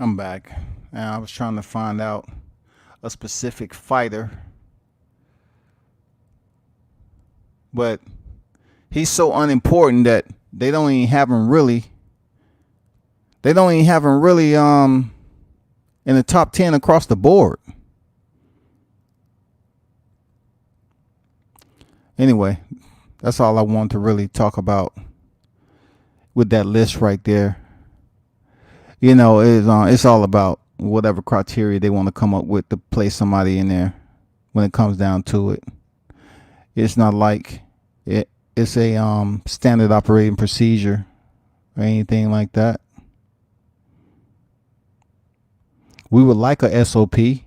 I'm back. And I was trying to find out a specific fighter, but he's so unimportant that they don't even have him really in the top 10 across the board. Anyway, that's all I want to really talk about with that list right there. You know, it's all about whatever criteria they want to come up with to place somebody in there when it comes down to it. It's not like it's a standard operating procedure or anything like that. We would like a SOP. We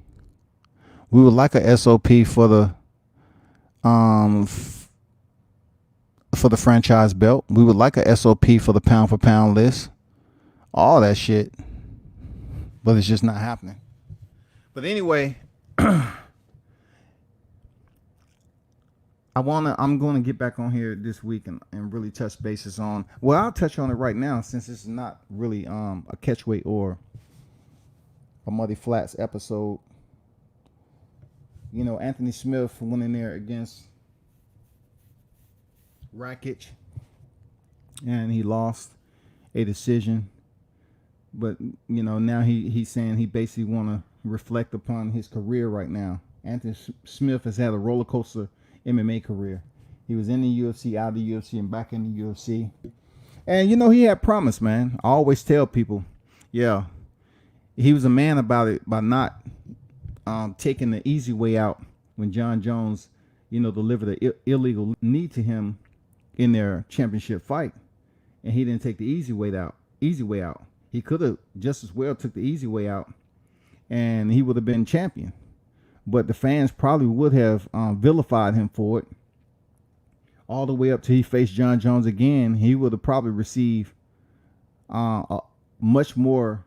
would like a SOP for the for the franchise belt. We would like a SOP for the pound for pound list. All that shit. But it's just not happening. But anyway, I'm gonna get back on here this week and really touch bases on, well, I'll touch on it right now since this is not really a catchweight or a Muddy Flats episode. You know, Anthony Smith went in there against Rakic and he lost a decision. But you know, now he's saying he basically want to reflect upon his career right now. Anthony Smith has had a roller coaster MMA career. He was in the UFC, out of the UFC, and back in the UFC. And he had promise, man. I always tell people, yeah, he was a man about it by not taking the easy way out when Jon Jones, delivered an illegal knee to him in their championship fight, and he didn't take the easy way out. Easy way out. He could have just as well took the easy way out, and he would have been champion. But the fans probably would have vilified him for it. All the way up till he faced Jon Jones again, he would have probably received a much more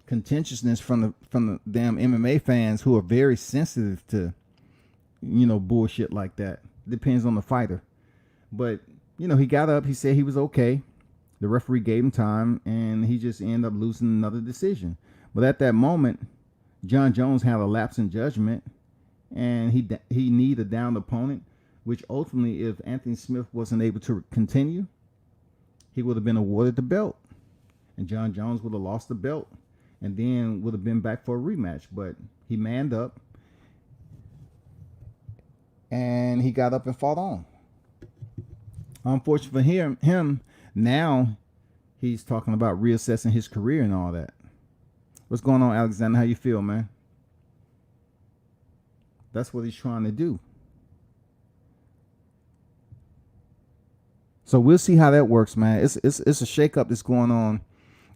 contentiousness from the damn MMA fans who are very sensitive to bullshit like that. Depends on the fighter. But he got up, he said he was okay. The referee gave him time, and he just ended up losing another decision. But at that moment, Jon Jones had a lapse in judgment, and he kneed a downed opponent, which ultimately, if Anthony Smith wasn't able to continue, he would have been awarded the belt, and Jon Jones would have lost the belt, and then would have been back for a rematch. But he manned up, and he got up and fought on. Unfortunately for him, now he's talking about reassessing his career and all that. What's going on, Alexander? How you feel, man? That's what he's trying to do. So we'll see how that works, man. It's a shakeup that's going on,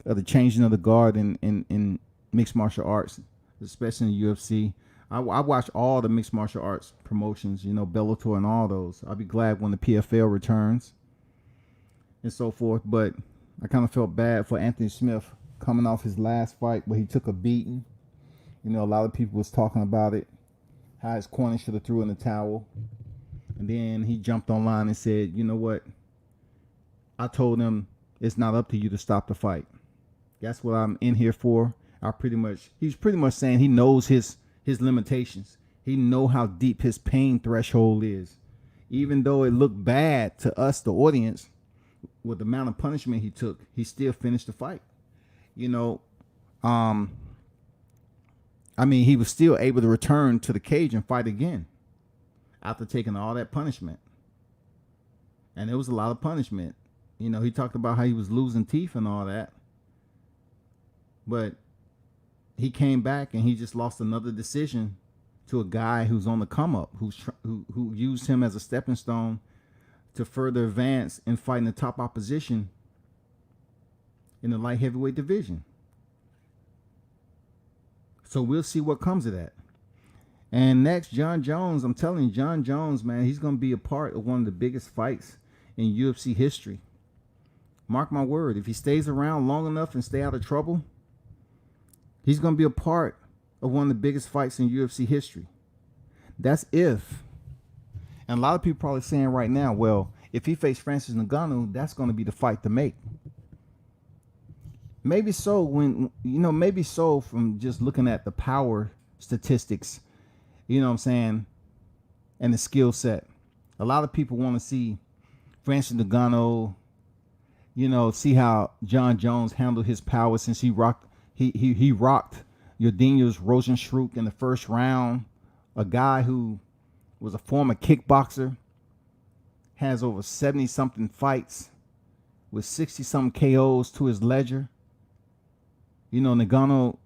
the changing of the guard in mixed martial arts, especially in the UFC. I watch all the mixed martial arts promotions, Bellator and all those. I'll be glad when the PFL returns and so forth. But I kind of felt bad for Anthony Smith coming off his last fight where he took a beating. A lot of people was talking about it, how his corner should have threw in the towel. And then he jumped online and said, you know what? I told him it's not up to you to stop the fight. That's what I'm in here for. He's pretty much saying he knows his limitations. He know how deep his pain threshold is. Even though it looked bad to us, the audience, with the amount of punishment he took, he still finished the fight. He was still able to return to the cage and fight again after taking all that punishment. And it was a lot of punishment. He talked about how he was losing teeth and all that. But he came back and he just lost another decision to a guy who's on the come up, who used him as a stepping stone to further advance in fighting the top opposition in the light heavyweight division. So we'll see what comes of that. And next, Jon Jones. I'm telling you, Jon Jones, man, he's going to be a part of one of the biggest fights in UFC history. Mark my word, if he stays around long enough and stay out of trouble, he's going to be a part of one of the biggest fights in UFC history. That's if. And a lot of people probably saying right now, well, if he faced Francis Ngannou, that's going to be the fight to make. Maybe so maybe so from just looking at the power statistics, what I'm saying, and the skill set. A lot of people want to see Francis Ngannou, see how Jon Jones handled his power since he rocked Yadinya's Rosenstruck in the first round, a guy who was a former kickboxer, has over 70-something fights with 60-something KOs to his ledger. Ngannou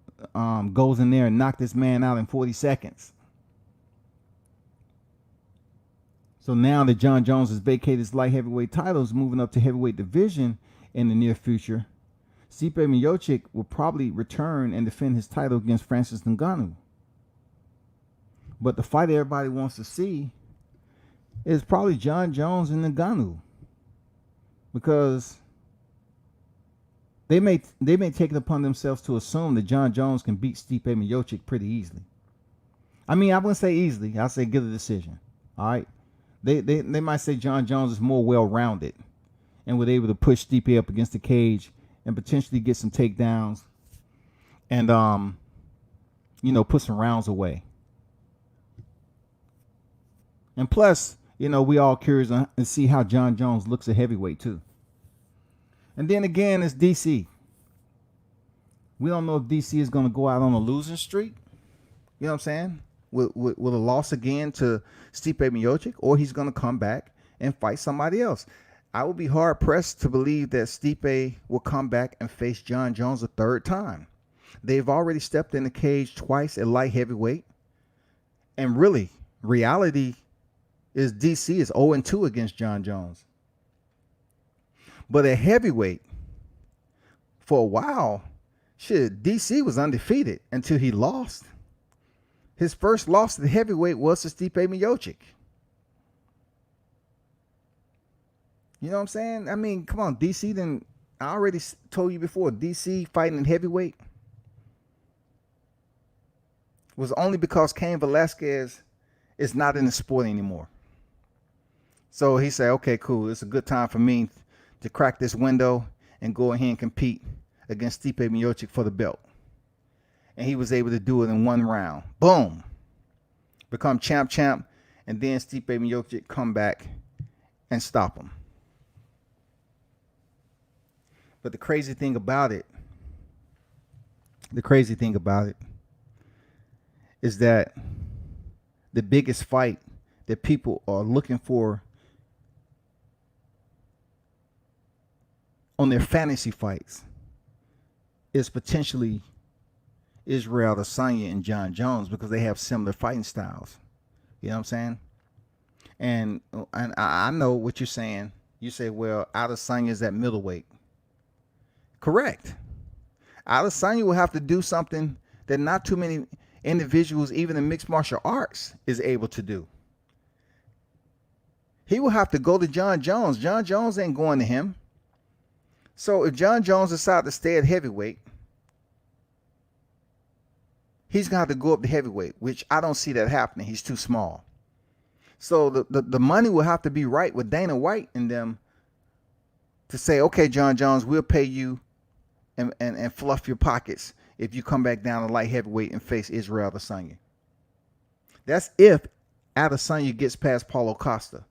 goes in there and knocked this man out in 40 seconds. So now that Jon Jones has vacated his light heavyweight titles, moving up to heavyweight division in the near future, Stipe Miocic will probably return and defend his title against Francis Ngannou. But the fight everybody wants to see is probably Jon Jones and Ngannou, because they may take it upon themselves to assume that Jon Jones can beat Stipe Miocic pretty easily. I wouldn't say easily. I'll say get a decision. All right. They might say Jon Jones is more well-rounded and was able to push Stipe up against the cage and potentially get some takedowns and put some rounds away. And plus, we all curious to see how Jon Jones looks at heavyweight too. And then again, it's DC. We don't know if DC is going to go out on a losing streak. You know what I'm saying? with a loss again to Stipe Miocic, or he's going to come back and fight somebody else. I would be hard pressed to believe that Stipe will come back and face Jon Jones a third time. They've already stepped in the cage twice at light heavyweight. And really, reality is DC is 0-2 against Jon Jones. But at heavyweight, for a while, DC was undefeated until he lost. His first loss to the heavyweight was to Stipe Miocic. You know what I'm saying? I mean, come on, DC then. I already told you before, DC fighting in heavyweight was only because Cain Velasquez is not in the sport anymore. So he said, okay, cool. It's a good time for me to crack this window and go ahead and compete against Stipe Miocic for the belt. And he was able to do it in one round. Boom. Become champ. And then Stipe Miocic come back and stop him. But the crazy thing about it is that the biggest fight that people are looking for on their fantasy fights is potentially Israel Adesanya and Jon Jones, because they have similar fighting styles. You know what I'm saying? And I know what you're saying. You say, well, Adesanya is at middleweight. Correct. Adesanya will have to do something that not too many individuals, even in mixed martial arts, is able to do. He will have to go to Jon Jones. Jon Jones ain't going to him. So if Jon Jones decides to stay at heavyweight, he's going to have to go up to heavyweight, which I don't see that happening. He's too small. So the money will have to be right with Dana White and them to say, okay, Jon Jones, we'll pay you and fluff your pockets if you come back down to light heavyweight and face Israel Adesanya. That's if Adesanya gets past Paulo Costa.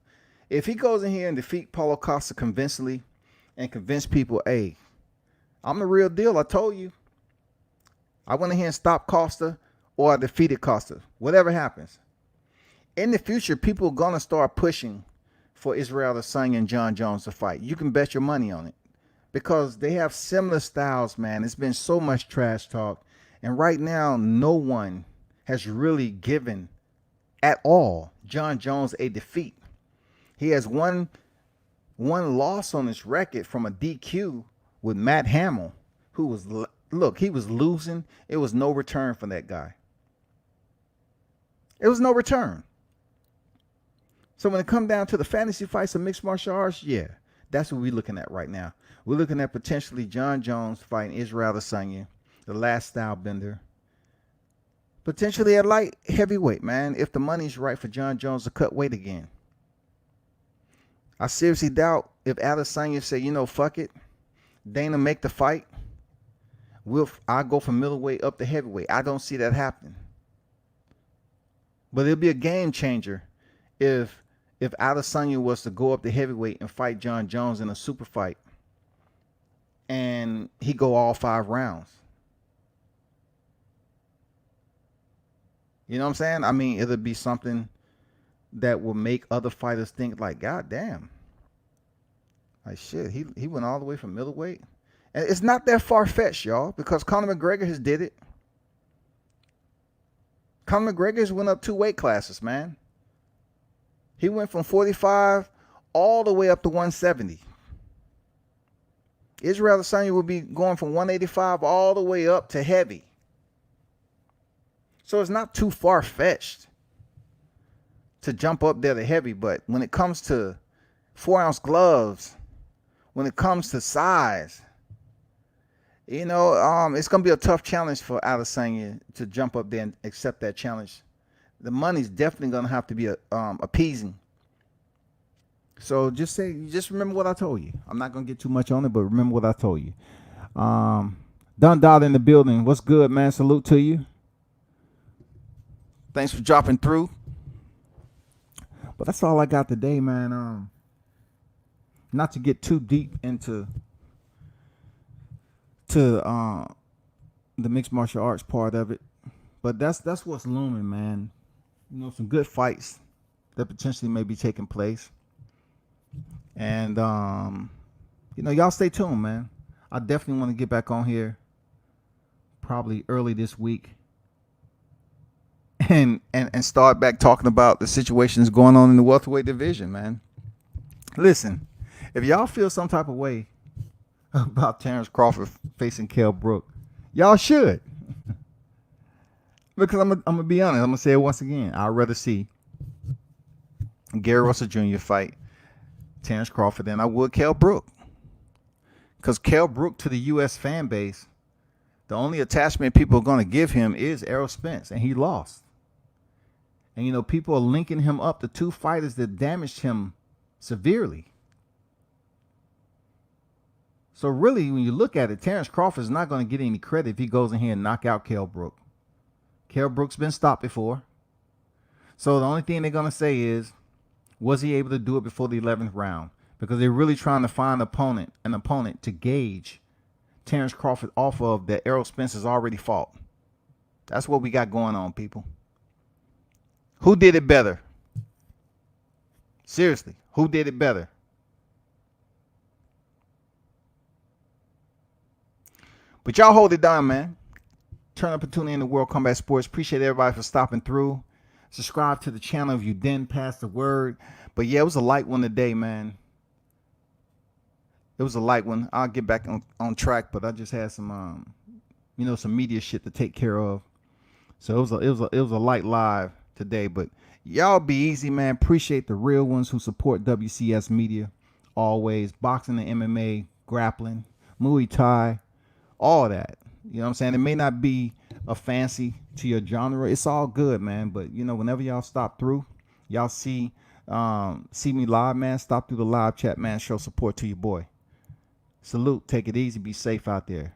If he goes in here and defeat Paulo Costa convincingly and convince people, hey, I'm the real deal, I told you. I went in here and stopped Costa, or I defeated Costa. Whatever happens. In the future, people are going to start pushing for Israel Adesanya and Jon Jones to fight. You can bet your money on it. Because they have similar styles, man. It's been so much trash talk. And right now, no one has really given at all Jon Jones a defeat. He has one loss on his record from a DQ with Matt Hamill, who was, look, he was losing. It was no return for that guy. It was no return. So when it comes down to the fantasy fights of mixed martial arts, yeah, that's what we're looking at right now. We're looking at potentially Jon Jones fighting Israel Adesanya, the last style bender. Potentially at light heavyweight, man, if the money's right for Jon Jones to cut weight again. I seriously doubt if Adesanya say, you know, fuck it, Dana make the fight, I'll go from middleweight up to heavyweight. I don't see that happening. But it'll be a game changer if Adesanya was to go up to heavyweight and fight Jon Jones in a super fight, and he go all 5 rounds. You know what I'm saying? I mean, it'll be something that will make other fighters think like, God damn. Like, shit, he went all the way from middleweight. And it's not that far-fetched, y'all, because Conor McGregor has did it. Conor McGregor has went up 2 weight classes, man. He went from 45 all the way up to 170. Israel Adesanya will be going from 185 all the way up to heavy. So it's not too far-fetched to jump up there to heavy. But when it comes to 4-ounce gloves, when it comes to size, you know, it's going to be a tough challenge for Adesanya to jump up there and accept that challenge. The money's definitely going to have to be appeasing. So just remember what I told you. I'm not going to get too much on it, but remember what I told you. Don Dot in the building. What's good, man? Salute to you. Thanks for dropping through. But that's all I got today, man. Not to get too deep into the mixed martial arts part of it, but that's what's looming, man. some good fights that potentially may be taking place. And y'all stay tuned, man. I definitely want to get back on here probably early this week and start back talking about the situations going on in the welterweight division, man. Listen, if y'all feel some type of way about Terrence Crawford facing Kell Brook, y'all should. Because I'm gonna be honest, I'm gonna say it once again. I'd rather see Gary Russell Jr. fight Terrence Crawford than I would Kell Brook. Because Kell Brook, to the U.S. fan base, the only attachment people are gonna give him is Errol Spence, and he lost. And people are linking him up to two fighters that damaged him severely. So really, when you look at it, Terrence Crawford is not going to get any credit if he goes in here and knock out Kell Brook. Kell Brook's been stopped before. So the only thing they're going to say is, was he able to do it before the 11th round? Because they're really trying to find an opponent to gauge Terrence Crawford off of that Errol Spence has already fought. That's what we got going on, people. Who did it better? Seriously, who did it better? But y'all hold it down, man. Turn up and tune in to World Combat Sports. Appreciate everybody for stopping through. Subscribe to the channel if you didn't pass the word. But yeah, it was a light one today, man. It was a light one. I'll get back on track, but I just had some some media shit to take care of. So it was a light live today, but y'all be easy, man. Appreciate the real ones who support WCS Media always. Boxing and MMA, grappling, Muay Thai, all that. You know what I'm saying? It may not be a fancy to your genre. It's all good, man. But whenever y'all stop through, y'all see me live, man. Stop through the live chat, man. Show support to your boy. Salute. Take it easy. Be safe out there.